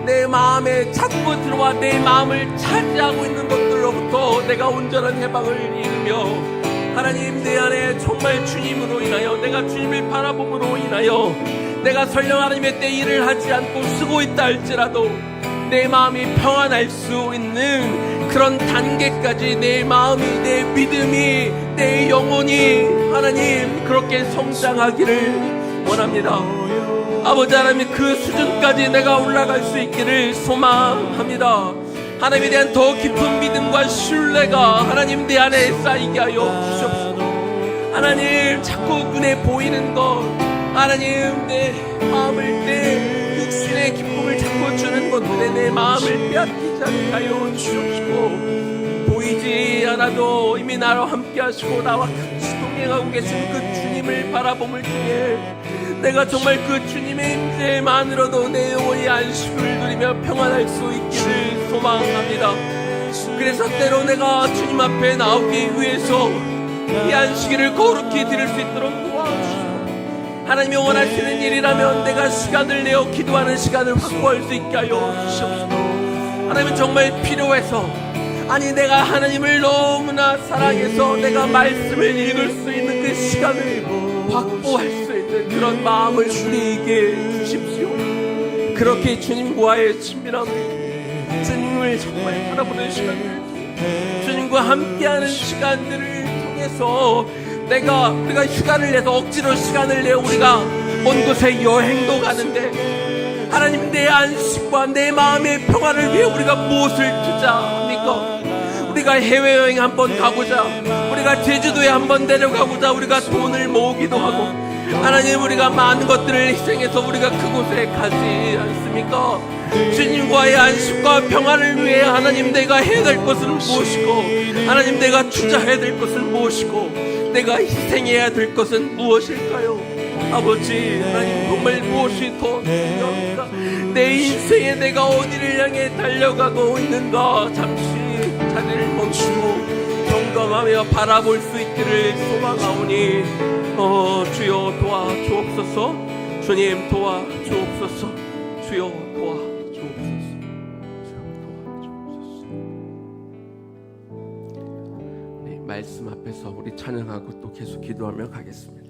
내 마음에 자꾸 들어와 내 마음을 차지하고 있는 것들로부터 내가 온전한 해방을 이루며 하나님 내 안에 정말 주님으로 인하여 내가 주님을 바라봄으로 인하여 내가 설령 하나님의 때 일을 하지 않고 쓰고 있다 할지라도 내 마음이 평안할 수 있는 그런 단계까지 내 마음이 내 믿음이 내 영혼이 하나님 그렇게 성장하기를 원합니다. 아버지 하나님 그 수준까지 내가 올라갈 수 있기를 소망합니다. 하나님에 대한 더 깊은 믿음과 신뢰가 하나님 내 안에 쌓이게 하여 주시옵소서. 하나님 자꾸 눈에 보이는 것 하나님 내 마음을 내 육신의 기쁨을 자꾸 주는 것들에 내 마음을 빼앗기지 않게 하여 주시옵시고 보이지 않아도 이미 나와 함께 하시고 나와 같이 동행하고 계신 그 주님을 바라봄을 통해 내가 정말 그 주님의 임재만으로도 내 영혼이 안식을 누리며 평안할 수 있기를 소망합니다. 그래서 때로 내가 주님 앞에 나오기 위해서 이 안식일을 거룩히 드릴 수 있도록 도와주시고 하나님이 원하시는 일이라면 내가 시간을 내어 기도하는 시간을 확보할 수 있게 하여 주시옵소서. 하나님은 정말 필요해서 아니 내가 하나님을 너무나 사랑해서 내가 말씀을 읽을 수 있는 그 시간을 확보할 수 있는 그런 마음을 우리에게 주십시오. 그렇게 주님과의 친밀함 주님을 정말 바라보는 시간들, 주님과 함께하는 시간들을 통해서 우리가 휴가를 내서 억지로 시간을 내어 우리가 먼 곳에 여행도 가는데 하나님, 내 안식과 내 마음의 평화를 위해 우리가 무엇을 투자합니까? 우리가 해외여행 한번 가고자, 우리가 제주도에 한번 내려가고자 우리가 돈을 모으기도 하고, 하나님, 우리가 많은 것들을 희생해서 우리가 그곳에 가지 않습니까? 주님과의 안식과 평화를 위해 하나님, 내가 해야 될 것은 무엇이고, 하나님, 내가 투자해야 될 것은 무엇이고, 내가 희생해야 될 것은 무엇일까요? 아버지 하나님, 정말 무엇이 더 중요합니까? 내 인생에 내가 어디를 향해 달려가고 있는가 잠시 자리를 멈추고 점검하며 바라볼 수 있기를 소망하오니 주여 도와주옵소서. 주님 도와주옵소서. 주여 도와주옵소서. 네, 말씀 앞에서 우리 찬양하고 또 계속 기도하며 가겠습니다.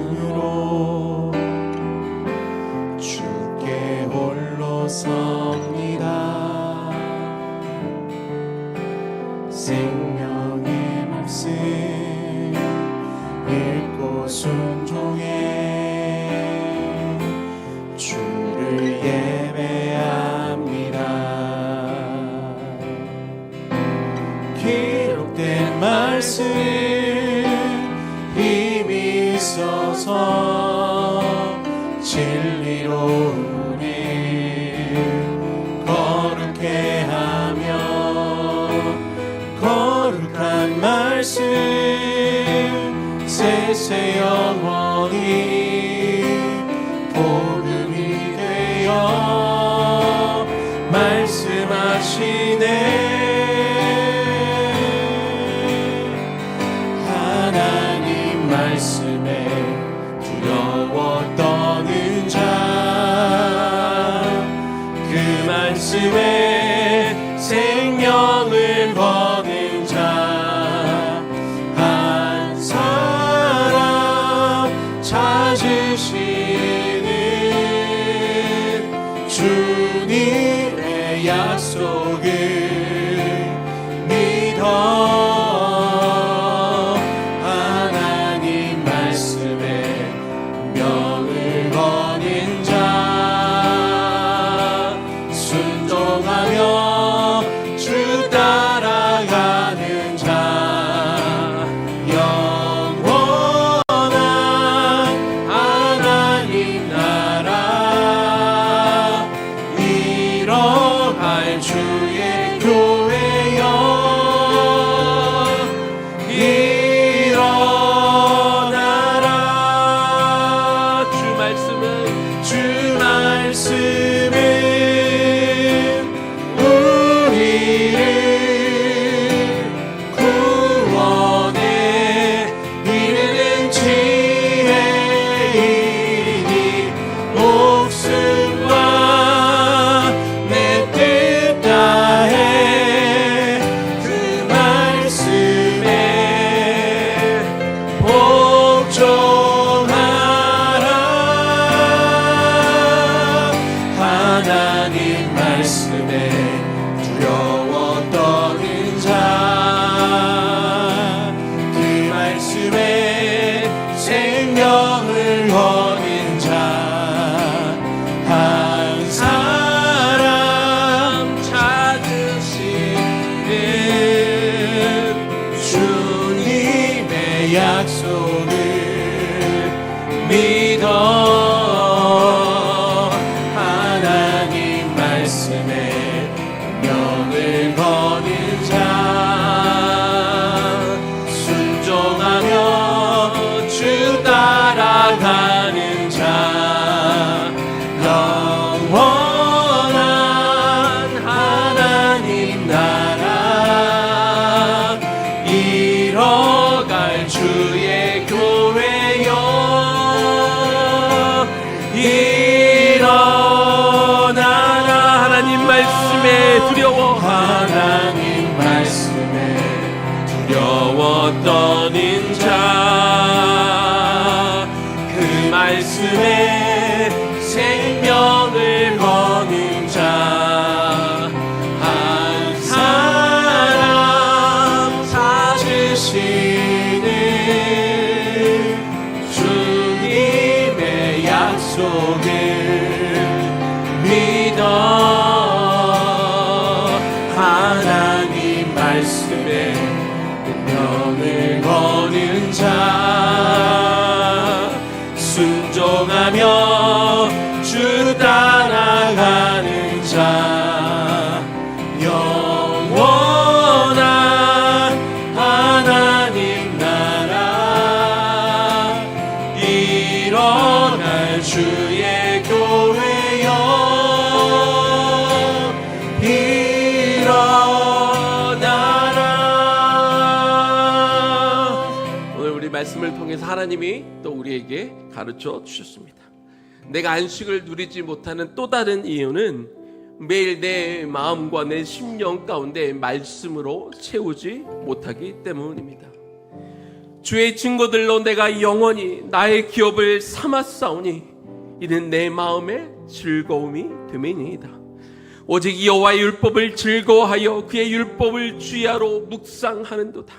경외함으로 주께 홀로 섭니다. 생명의 말씀 읽고 순종해 주를 예배합니다. 기록된 말씀 힘이 있어서 진리로 우리 거룩해 하며 거룩한 말씀 세세 영원히 복음이 되어 말씀하시네. 말씀에 두려워 떠는 자, 그 말씀에 생명을 거는 자, 한 사람 찾으시는 주님의 약속을 믿어 복종하라. 말씀에 두려워 하나님 말씀에 두려워 떠는 자, 그 말씀에 생명을 거는 자, 한 사람 찾으시는 주님의 약속을 믿어. 하나님 말씀에 생명을 거는 자, 순종하며 주 따라가는 자, 영원한 하나님 나라 일어날 주의 교회여 일어나라. 오늘 우리 말씀을 통해서 하나님이 또 우리에게 가르쳐 주셨습니다. 내가 안식을 누리지 못하는 또 다른 이유는 매일 내 마음과 내 심령 가운데 말씀으로 채우지 못하기 때문입니다. 주의 증거들로 내가 영원히 나의 기업을 삼았사오니 이는 내 마음의 즐거움이 됨이니이다. 오직 여호와의 율법을 즐거워하여 그의 율법을 주야로 묵상하는도다.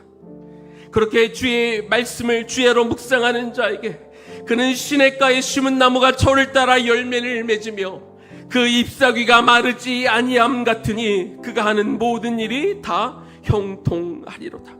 그렇게 주의 말씀을 주야로 묵상하는 자에게 그는 시냇가에 심은 나무가 철을 따라 열매를 맺으며 그 잎사귀가 마르지 아니함 같으니 그가 하는 모든 일이 다 형통하리로다.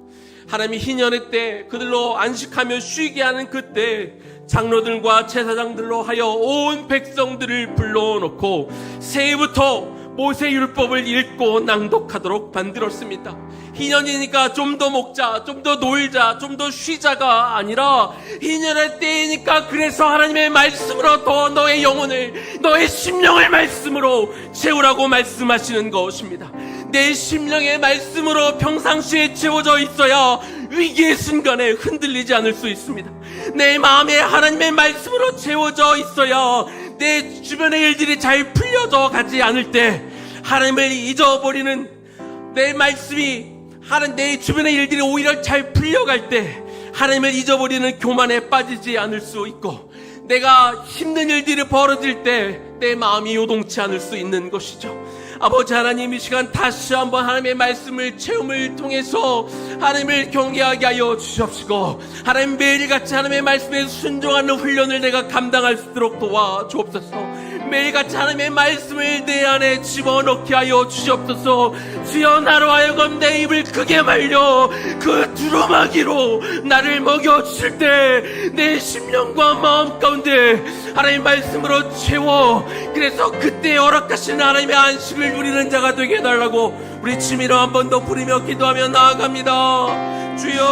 하나님이 희년의 때 그들로 안식하며 쉬게 하는 그때 장로들과 제사장들로 하여 온 백성들을 불러놓고 새해부터 모세 율법을 읽고 낭독하도록 만들었습니다. 희년이니까 좀 더 먹자, 좀 더 놀자, 좀 더 쉬자가 아니라 희년의 때이니까 그래서 하나님의 말씀으로 더 너의 영혼을, 너의 심령을 말씀으로 채우라고 말씀하시는 것입니다. 내 심령의 말씀으로 평상시에 채워져 있어야 위기의 순간에 흔들리지 않을 수 있습니다. 내 마음에 하나님의 말씀으로 채워져 있어야 내 주변의 일들이 잘 풀려져 가지 않을 때 하나님을 잊어버리는 내 말씀이 내 주변의 일들이 오히려 잘 풀려갈 때 하나님을 잊어버리는 교만에 빠지지 않을 수 있고 내가 힘든 일들이 벌어질 때 내 마음이 요동치 않을 수 있는 것이죠. 아버지 하나님, 이 시간 다시 한번 하나님의 말씀을 체험을 통해서 하나님을 경외하게 하여 주시옵시고 하나님 매일같이 하나님의 말씀에 순종하는 훈련을 내가 감당할 수 있도록 도와주옵소서. 매일같이 하나님의 말씀을 내 안에 집어넣게 하여 주시옵소서. 주여, 나로 하여금 내 입을 크게 말려 그 두루마기로 나를 먹여주실 때 내 심령과 마음 가운데 하나님의 말씀으로 채워, 그래서 그때 허락하신 하나님의 안식을 누리는 자가 되게 해달라고 우리 주님이로 한 번 더 부르며 기도하며 나아갑니다. 주여,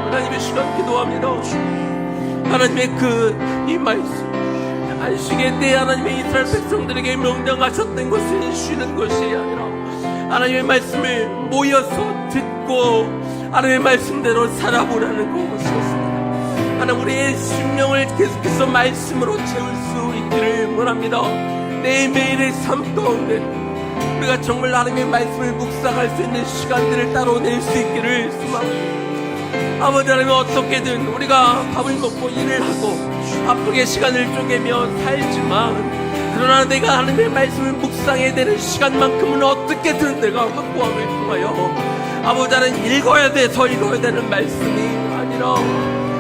하나님의 시간 기도합니다. 하나님의 이 말씀 안식의 때 하나님의 이스라엘 백성들에게 명령하셨던 것은 쉬는 것이 아니라 하나님의 말씀을 모여서 듣고 하나님의 말씀대로 살아보라는 것이었습니다. 하나님, 우리의 심령을 계속해서 말씀으로 채울 수 있기를 원합니다. 매일매일의 삶 가운데 우리가 정말 하나님의 말씀을 묵상할 수 있는 시간들을 따로 낼 수 있기를 소망합니다. 아버지 하나님, 어떻게든 우리가 밥을 먹고 일을 하고 바쁘게 시간을 쪼개며 살지만 그러나 내가 하나님의 말씀을 묵상해야 되는 시간만큼은 어떻게든 내가 확보함을 통하여 아버지 하나님 읽어야 되는 말씀이 아니라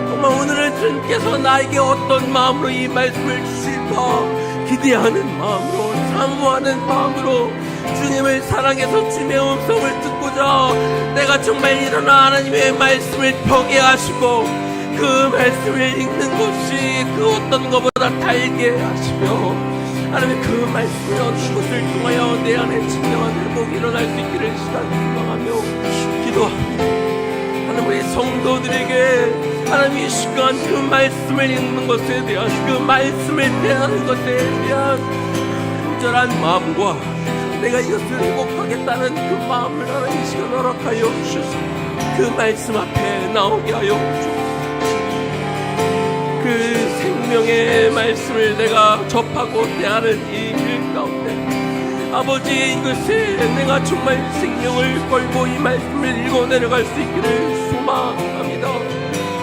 정말 오늘은 주님께서 나에게 어떤 마음으로 이 말씀을 주실까 기대하는 마음으로, 사모하는 마음으로 주님을 사랑해서 주님의 음성을 듣고자 내가 정말 일어나 하나님의 말씀을 펴게 하시고 그 말씀을 읽는 것이 그 어떤 것보다 달게 하시며 하나님의 그 말씀을 얻는 것을 통하여 내 안에 진정한 회복이 일어날 수 있기를 시간 기도하며 기도합니다. 하나님, 우리 성도들에게 하나님 이 시간 그 말씀을 읽는 것에 대한, 그 말씀을 대하는 것에 대한 간절한 마음과 내가 이것을 회복하겠다는 그 마음을 하나님 이 시간 허락하여 주셔서 그 말씀 앞에 나오게 하여 주옵소서. 그 생명의 말씀을 내가 접하고 대하는 이 일 가운데 아버지, 이것에 내가 정말 생명을 걸고 이 말씀을 읽어 내려갈 수 있기를 소망합니다.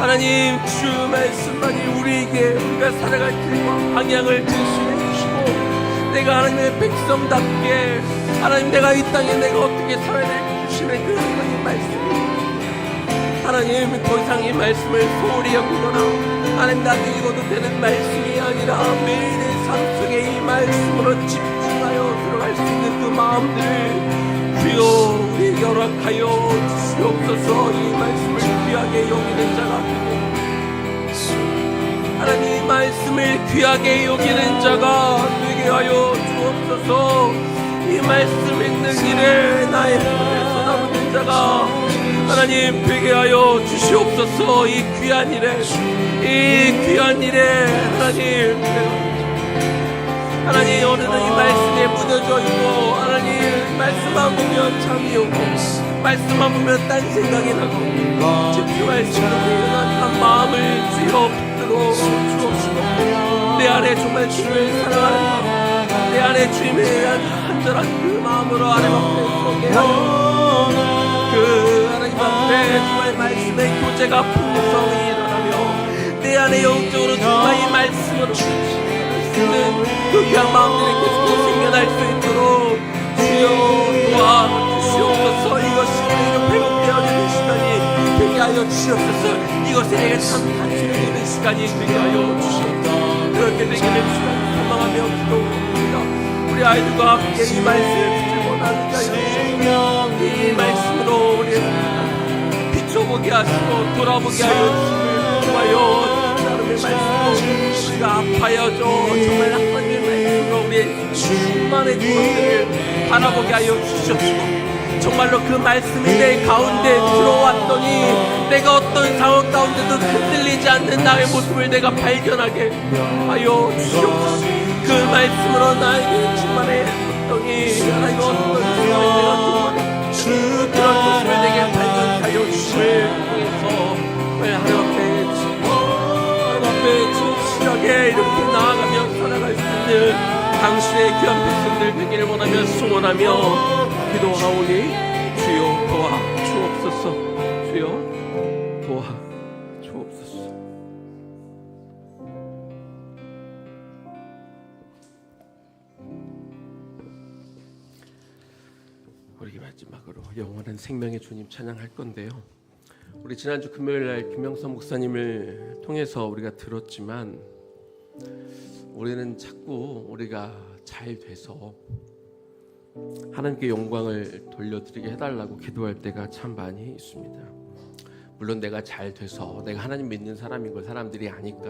하나님, 주 말씀만이 우리가 살아갈 길과 방향을 제시해 주시고, 내가 하나님의 백성답게 하나님, 내가 이 땅에 내가 어떻게 살아야 될지 주시는 그 하나님 말씀이, 하나님, 더 이상 이 말씀을 소홀히 여기거나 하나님 나도 읽어도 되는 말씀이 아니라 매일의 삶 속에 이 말씀으로 집중하여 들어갈 수 있는 그 마음들을 주여 우리에게 허락하여 주시옵소서. 이 말씀을 귀하게 여기는 자가 되고, 하나님 이 말씀을 귀하게 여기는 자가 되게 하여 주옵소서. 이 말씀 읽는 일에 나의 손에 쏟아붓는 자가 하나님 되게 하여 주시옵소서. 이 귀한 일에 하나님 오늘은 이 말씀에 무뎌져 있고, 하나님 말씀만 보면 잠이 오고, 말씀만 보면 딴 생각이 나고, 집중할 수 있는 한 마음을 주여 붙들어 주옵시고, 내 안에 정말 주를 사랑하는 마음, 내 안에 주님에 대한 간절한 그 마음으로 하나님 앞에 서게 하여 그 하나님 앞에 정말 말씀의 교제가 풍성히 일어나며 내 안에 영적으로 정말 이 말씀으로 있는 그 귀한 마음들이 계속 생겨날 수 있도록 주여 도와주시옵소서. 이것이 우리가 배고프게 하는 시간이 되게 하여 주시옵소서. 이것이 내게 참 단순히 되는 시간이 되게 하여 주시옵소서. 그렇게 되게 된 시간을 소망하며 기도합니다. 우리 아이들과 함께 이 말씀을 붙들고 나누게 하여 주시옵소서. 이 말씀으로 우리 비춰보게 하시고 돌아보게 하여 주시길 좋아요. 하나님의 말씀으로 우리가 아파야죠. 정말 하나님의 말씀으로 우리의 수많은 것들을 바라보게 하여 주시옵시고, 정말로 그 말씀이 내 가운데 들어왔더니 내가 어떤 상황 가운데도 흔들리지 않는 나의 모습을 내가 발견하게 하여 주시옵소서. 그 말씀으로 나에게 충만했더니 하나님 어떤 상황에 내가 충만해 그런 모습을 내게 발견하여 주심을 통해서 하나님 앞에 진실하게 이렇게 나아가며 살아갈 수 있는 당신의 귀한 백성들 되기를 원하며 소원하며 기도하오니 주여 도와 주옵소서. 주여 도와 주옵소서. 우리 마지막으로 영원한 생명의 주님 찬양할 건데요, 우리 지난주 금요일날 김명선 목사님을 통해서 우리가 들었지만, 우리는 자꾸 우리가 잘 돼서 하나님께 영광을 돌려드리게 해달라고 기도할 때가 참 많이 있습니다. 물론 내가 잘 돼서 내가 하나님 믿는 사람인 걸 사람들이 아니까,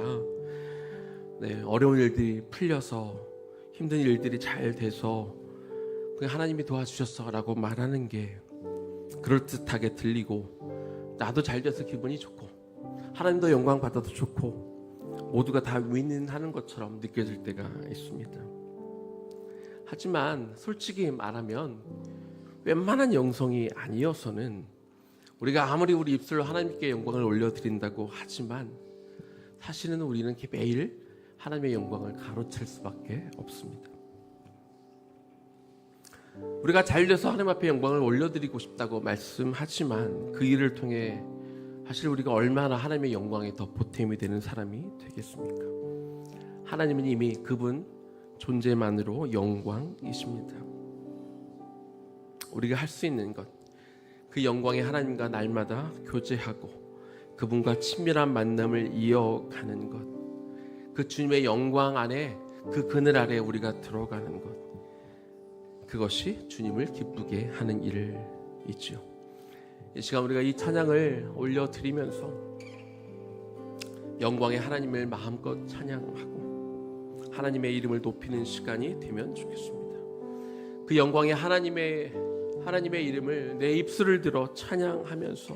어려운 일들이 풀려서 힘든 일들이 잘 돼서 그냥 하나님이 도와주셨어 라고 말하는 게 그럴듯하게 들리고, 나도 잘 돼서 기분이 좋고 하나님도 영광 받아도 좋고 모두가 다 윈윈하는 것처럼 느껴질 때가 있습니다. 하지만 솔직히 말하면 웬만한 영성이 아니어서는 우리가 아무리 우리 입술로 하나님께 영광을 올려드린다고 하지만 사실은 우리는 매일 하나님의 영광을 가로챌 수밖에 없습니다. 우리가 잘 돼서 하나님 앞에 영광을 올려드리고 싶다고 말씀하지만 그 일을 통해 사실 우리가 얼마나 하나님의 영광에 더 보탬이 되는 사람이 되겠습니까? 하나님은 이미 그분 존재만으로 영광이십니다. 우리가 할 수 있는 것, 그 영광의 하나님과 날마다 교제하고 그분과 친밀한 만남을 이어가는 것, 그 주님의 영광 안에, 그 그늘 아래 우리가 들어가는 것, 그것이 주님을 기쁘게 하는 일이지요. 이 시간 우리가 이 찬양을 올려드리면서 영광의 하나님을 마음껏 찬양하고 하나님의 이름을 높이는 시간이 되면 좋겠습니다. 그 영광의 하나님의 이름을 내 입술을 들어 찬양하면서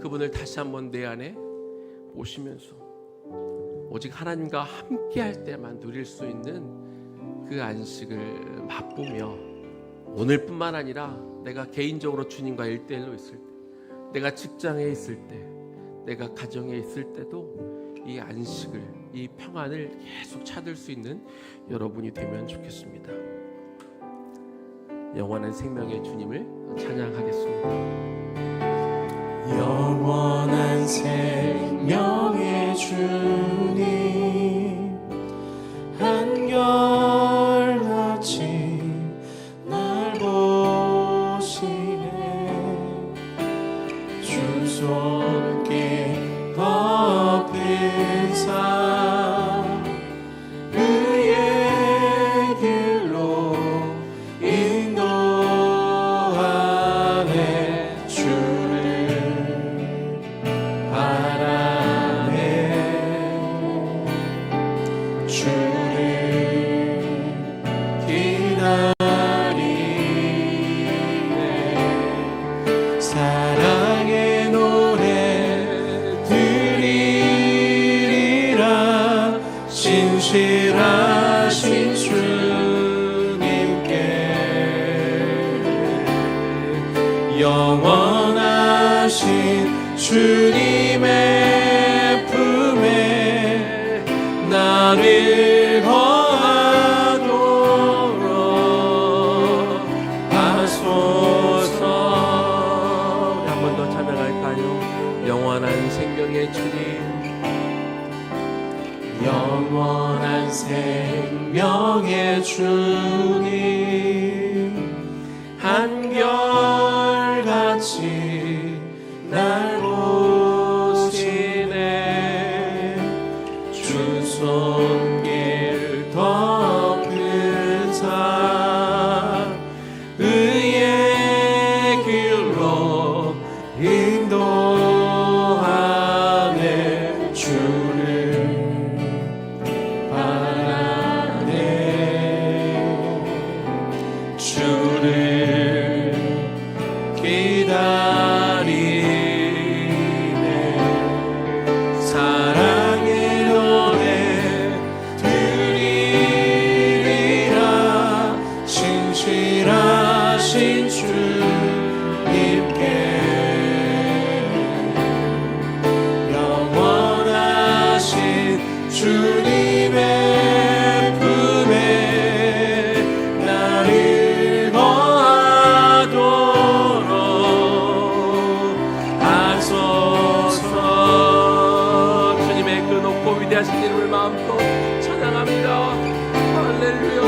그분을 다시 한번 내 안에 모시면서 오직 하나님과 함께할 때만 누릴 수 있는 그 안식을 맛보며, 오늘뿐만 아니라 내가 개인적으로 주님과 1대1로 있을 때, 내가 직장에 있을 때, 내가 가정에 있을 때도 이 안식을, 이 평안을 계속 찾을 수 있는 여러분이 되면 좋겠습니다. 영원한 생명의 주님을 찬양하겠습니다. 영원한 생명의 주님 한결같이 날 보시네 주 손길 덮으사 그의 길로 인도하네 주를 바라네 주를 기다리네 사랑의 노래 드리리라 신실하신 주님께 영원하신 주님의 품에 나를 거하도록 하소서. 한 번 더 찬양할까요? 영원한 생명의 주님, 영원한 생명의 주님 한결같이 날 보시네 주 손길 덮으사 의의 길로 인도하네 주를 바라네 주를 기다리네 사랑의 노래 드리리라 신실하신 주님께 영원하신 주님의 품에 나를 거하도록 하소서. 주님의 그 높고 위대하신 이름을 마음껏 찬양합니다. 할렐루야.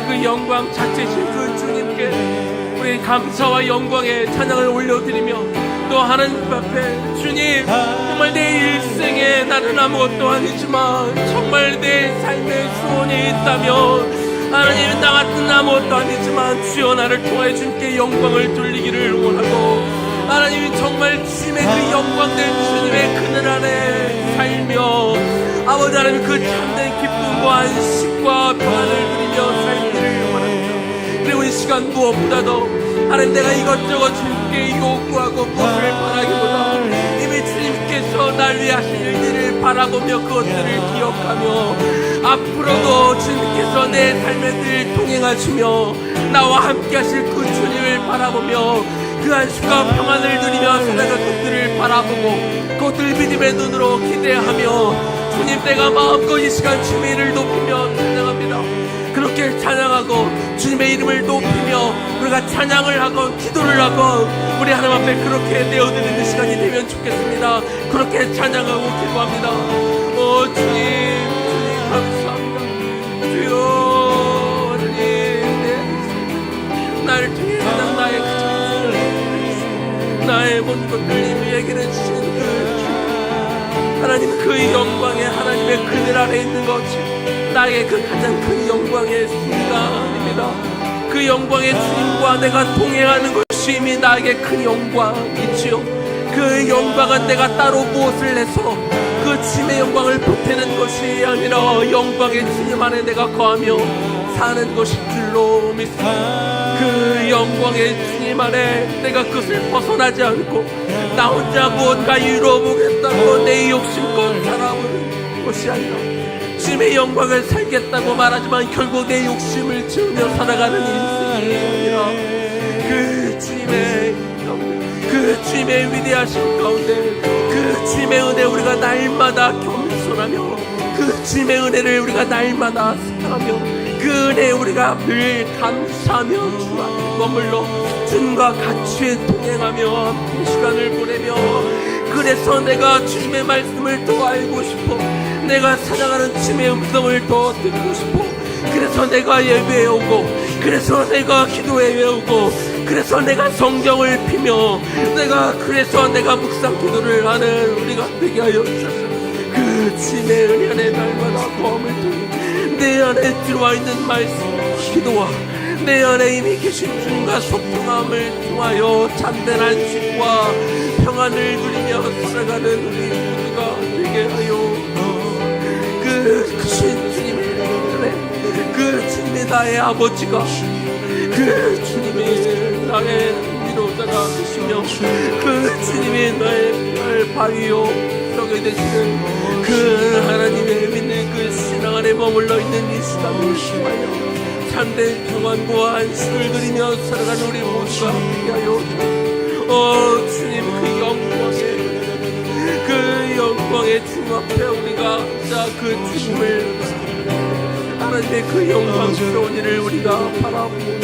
하나님의 그 영광 자체신 그 주님께 우리 감사와 영광의 찬양을 올려드리며 또 하나님 앞에 주님 정말 내 일생에 나는 아무것도 아니지만 정말 내 삶의 소원이 있다면 하나님 나 같은 아무것도 아니지만 주여 나를 통하여 주님께 영광을 돌리기를 원하고 하나님이 정말 주님의 그 영광된 주님의 그늘 안에 살며 아버지 하나님 그 참된 기쁨과 안식과 평안을 누리며 살기를 원합니다. 그리고 이 시간 무엇보다도 하나님 내가 이것저것 주님께 요구하고 무엇을 바라기보다 이미 주님께서 날 위해 하신 일들을 바라보며 그것들을 기억하며 앞으로도 주님께서 내 삶에 늘 동행하시며 나와 함께 하실 그 주님을 바라보며 그 안식과 평안을 누리며 살아갈 것들을 바라보고 그것들을 믿음의 눈으로 기대하며 주님 내가 마음껏 이 시간 주님의 이름을 높이며 찬양합니다. 그렇게 찬양하고 주님의 이름을 높이며 우리가 찬양을 하건 기도를 하건 우리 하나님 앞에 그렇게 내어드리는 시간이 되면 좋겠습니다. 그렇게 찬양하고 기도합니다. 주님 감사합니다. 주여 하나님 나를 통해 나의 그 정체를 나의 모든 것들 이미에게는 주신 그 하나님 그 영광의 하나님의 그늘 아래 있는 것이 나의 그 가장 큰 영광의 순간입니다. 그 영광의 주님과 내가 동행하는 것이 이미 나에게 큰 영광이지요. 그 영광은 내가 따로 무엇을 해서 그 주님의 영광을 보태는 것이 아니라 영광의 주님 안에 내가 거하며 사는 것인 줄로 믿습니다. 그 영광의 주님 안에 내가 그것을 벗어나지 않고 나 혼자 무언가 이루어보겠다고 내 욕심껏 살아보는 것이 아니라 주님의 영광을 살겠다고 말하지만 결국 내 욕심을 채우며 살아가는 인생이 아니라 그 주님의 그 주님의 위대하신 가운데 그 주님의 은혜 우리가 날마다 겸손하며 그 주님의 은혜를 우리가 날마다 사랑하며 그 은혜에 우리가 늘 감사하며 주 앞에 머물러 주님과 같이 동행하며 함께 시간을 보내며 그래서 내가 주님의 말씀을 더 알고 싶어 내가 찾아가는 주님의 음성을 더 듣고 싶어 그래서 내가 예배에 오고 그래서 내가 기도에 외우고 그래서 내가 성경을 피며 그래서 내가 묵상 기도를 하는 우리가 되게 하여 주소서. 그 주님의 은혜 안에 날마다 거함을 통해 내 안에 들어와 있는 말씀 기도와 내 안에 이미 계신 주님과 소통함을 통하여 참된 안식과 평안을 누리며 살아가는 우리 모두가 되게 하여 그 크신 주님의 은혜 그 주님이 나의 아버지가 그 주님이 나의 위로자가 되시며 그 주님이 나의 바위요 벽이 되시는 그 하나님의 믿는 그 신앙 안에 머물러 있는 이 시간을 통하여 참된 평안과 안식을 누리며 살아가는 우리 모두가 되하여 주님 그 영광의 주님 앞에 우리가 자 그 주님을 하나님의 그 영광스러운 일을 우리가 바라보고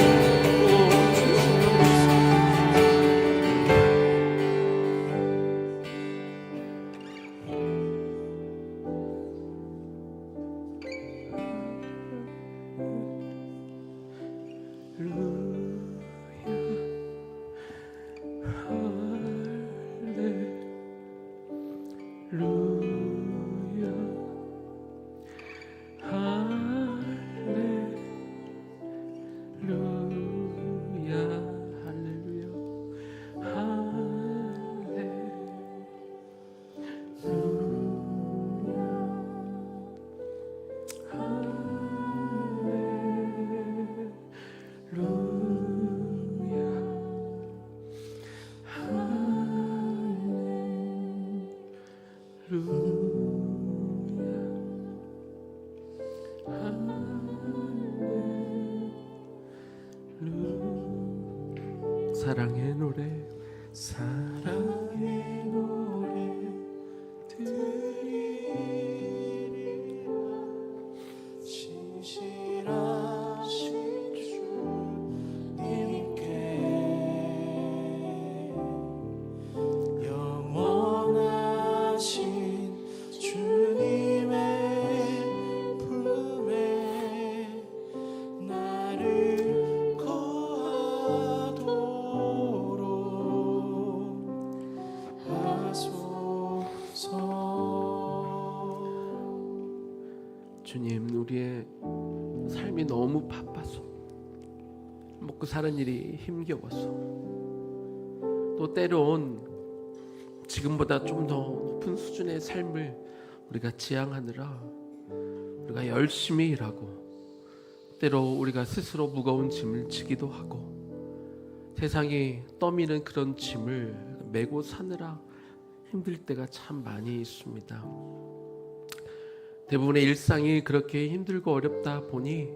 사랑의 노래 사랑의 노래 드리리라 진실하신 주님께 영원하신 주님의 품에 나를 주님, 우리의 삶이 너무 바빠서, 먹고 사는 일이 힘겨워서, 또 때론 지금보다 좀 더 높은 수준의 삶을 우리가 지향하느라 우리가 열심히 일하고, 때로 우리가 스스로 무거운 짐을 지기도 하고, 세상이 떠미는 그런 짐을 메고 사느라 힘들 때가 참 많이 있습니다. 대부분의 일상이 그렇게 힘들고 어렵다 보니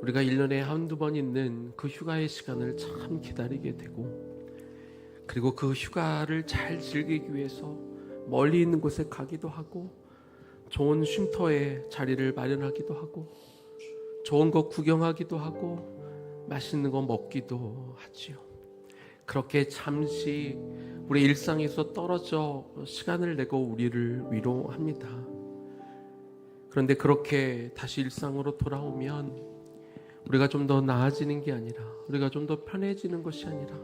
우리가 1년에 한두 번 있는 그 휴가의 시간을 참 기다리게 되고, 그리고 그 휴가를 잘 즐기기 위해서 멀리 있는 곳에 가기도 하고, 좋은 쉼터에 자리를 마련하기도 하고, 좋은 것 구경하기도 하고, 맛있는 거 먹기도 하지요. 그렇게 잠시 우리 일상에서 떨어져 시간을 내고 우리를 위로합니다. 그런데 그렇게 다시 일상으로 돌아오면 우리가 좀 더 나아지는 게 아니라, 우리가 좀 더 편해지는 것이 아니라,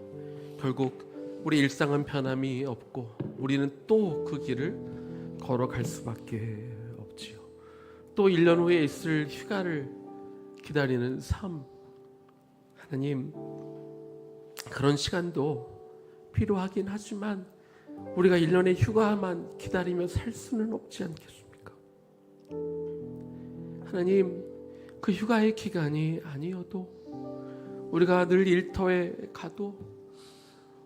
결국 우리 일상은 변함이 없고 우리는 또 그 길을 걸어갈 수밖에 없지요. 또 1년 후에 있을 휴가를 기다리는 삶, 하나님, 그런 시간도 필요하긴 하지만 우리가 1년의 휴가만 기다리며 살 수는 없지 않겠습니까? 하나님, 그 휴가의 기간이 아니어도 우리가 늘 일터에 가도,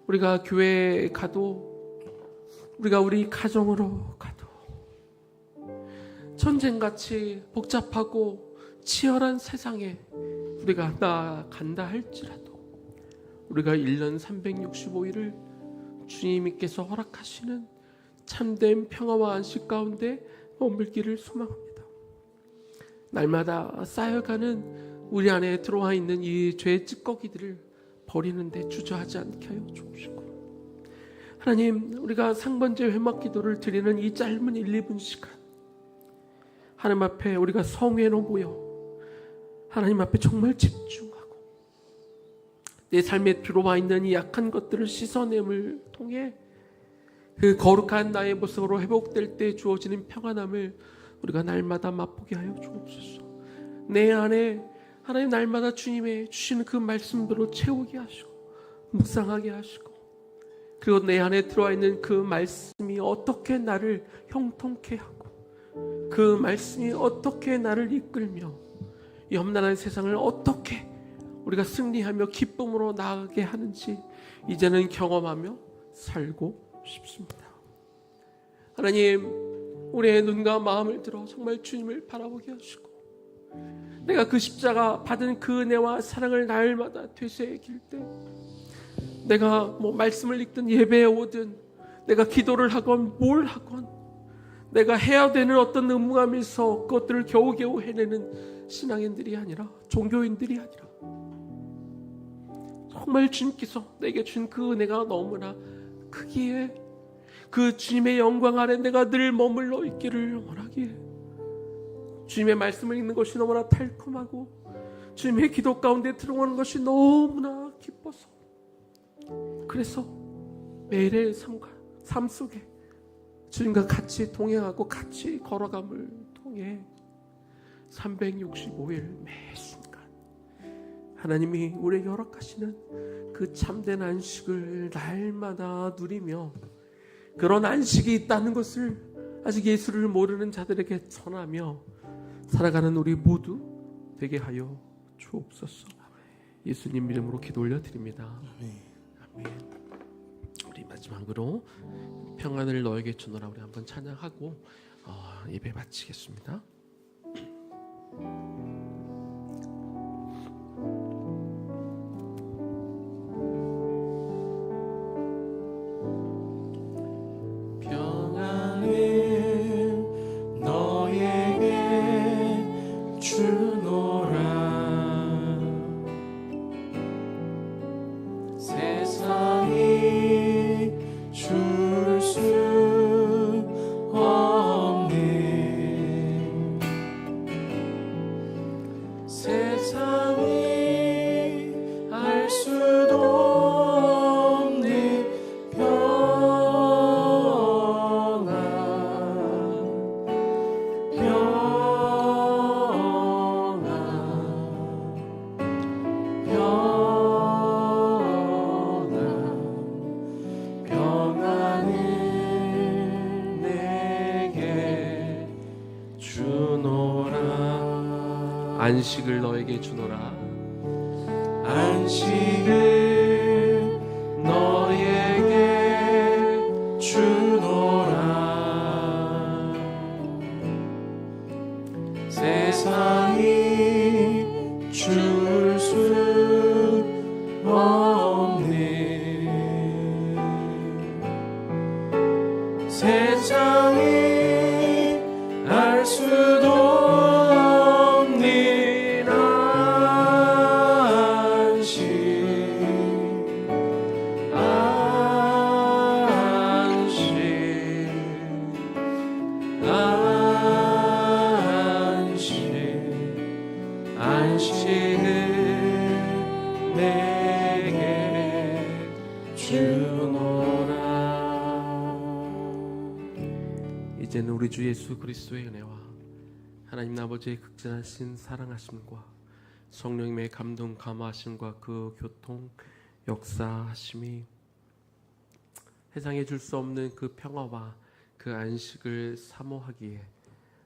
우리가 교회에 가도, 우리가 우리 가정으로 가도, 전쟁같이 복잡하고 치열한 세상에 우리가 나아간다 할지라도 우리가 1년 365일을 주님께서 허락하시는 참된 평화와 안식 가운데 머물기를 소망합니다. 날마다 쌓여가는 우리 안에 들어와 있는 이 죄의 찌꺼기들을 버리는데 주저하지 않게 하여 주옵시고, 하나님, 우리가 상번제 회막 기도를 드리는 이 짧은 1, 2분 시간, 하나님 앞에 우리가 성회로 모여 하나님 앞에 정말 집중하고 내 삶에 들어와 있는 이 약한 것들을 씻어냄을 통해 그 거룩한 나의 모습으로 회복될 때 주어지는 평안함을 우리가 날마다 맛보게 하여 주옵소서. 내 안에 하나님 날마다 주님의 주시는 그 말씀대로 채우게 하시고 묵상하게 하시고, 그리고 내 안에 들어와 있는 그 말씀이 어떻게 나를 형통케 하고, 그 말씀이 어떻게 나를 이끌며 이 험난한 세상을 어떻게 우리가 승리하며 기쁨으로 나아가게 하는지 이제는 경험하며 살고 싶습니다. 하나님, 우리의 눈과 마음을 들어 정말 주님을 바라보게 하시고, 내가 그 십자가 받은 그 은혜와 사랑을 날마다 되새길 때, 내가 말씀을 읽든 예배에 오든, 내가 기도를 하건 뭘 하건, 내가 해야 되는 어떤 의무감에서 그것들을 겨우겨우 해내는 신앙인들이 아니라, 종교인들이 아니라, 정말 주님께서 내게 준 그 은혜가 너무나 크기에 그 주님의 영광 아래 내가 늘 머물러 있기를 원하기에, 주님의 말씀을 읽는 것이 너무나 달콤하고 주님의 기도 가운데 들어오는 것이 너무나 기뻐서, 그래서 매일의 삶 속에 주님과 같이 동행하고 같이 걸어감을 통해 365일 매 순간 하나님이 우리에게 허락하시는 그 참된 안식을 날마다 누리며, 그런 안식이 있다는 것을 아직 예수를 모르는 자들에게 전하며 살아가는 우리 모두 되게 하여 주옵소서. 예수님 이름으로 기도 올려드립니다. 아멘. 우리 마지막으로 평안을 너에게 주노라 우리 한번 찬양하고 예배 마치겠습니다. 평안을 너에게 주노라. 세상이 줄 수 없는 주노라 안식을 너에게 주노라 안식을 너에게 주노라 세상이 줄 수 없네 세상이 알 수도 없는 안식 안식을 내게 주노라 이제는 우리 주 예수 그리스도의 은혜와 하나님 아버지의 극진하신 사랑하심과 성령님의 감동 감화하심과 그 교통 역사하심이 세상에 줄 수 없는 그 평화와 그 안식을 사모하기에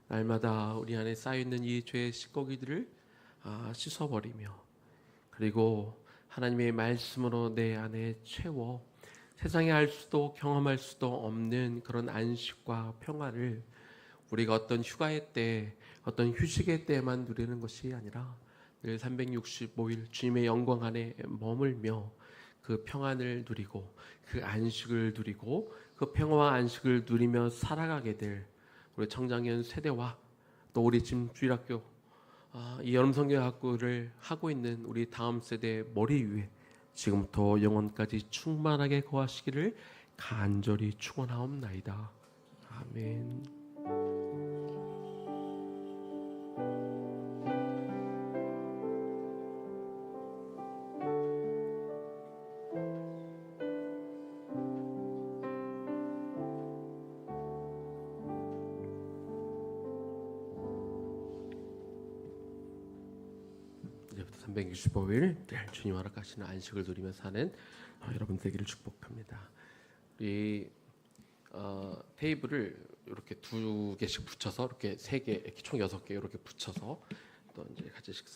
날마다 우리 안에 쌓여있는 이 죄의 찌꺼기들을 씻어버리며 그리고 하나님의 말씀으로 내 안에 채워 세상에 알 수도 경험할 수도 없는 그런 안식과 평화를 우리가 어떤 휴가의 때 어떤 휴식의 때만 누리는 것이 아니라 늘 365일 주님의 영광 안에 머물며 그 평안을 누리고 그 안식을 누리고 그 평화와 안식을 누리며 살아가게 될 우리 청장년 세대와 또 우리 지금 주일학교 이 여름성경학교를 하고 있는 우리 다음 세대 머리 위에 지금부터 영원까지 충만하게 거하시기를 간절히 축원하옵나이다. 아멘. 이제부터 365일 주님 허락하시는 안식을 누리며 사는 여러분 되기를 축복합니다. 우리 테이블을 이렇게 2개씩 붙여서 이렇게 3개, 총 6개 이렇게 붙여서 또 이제 같이 식사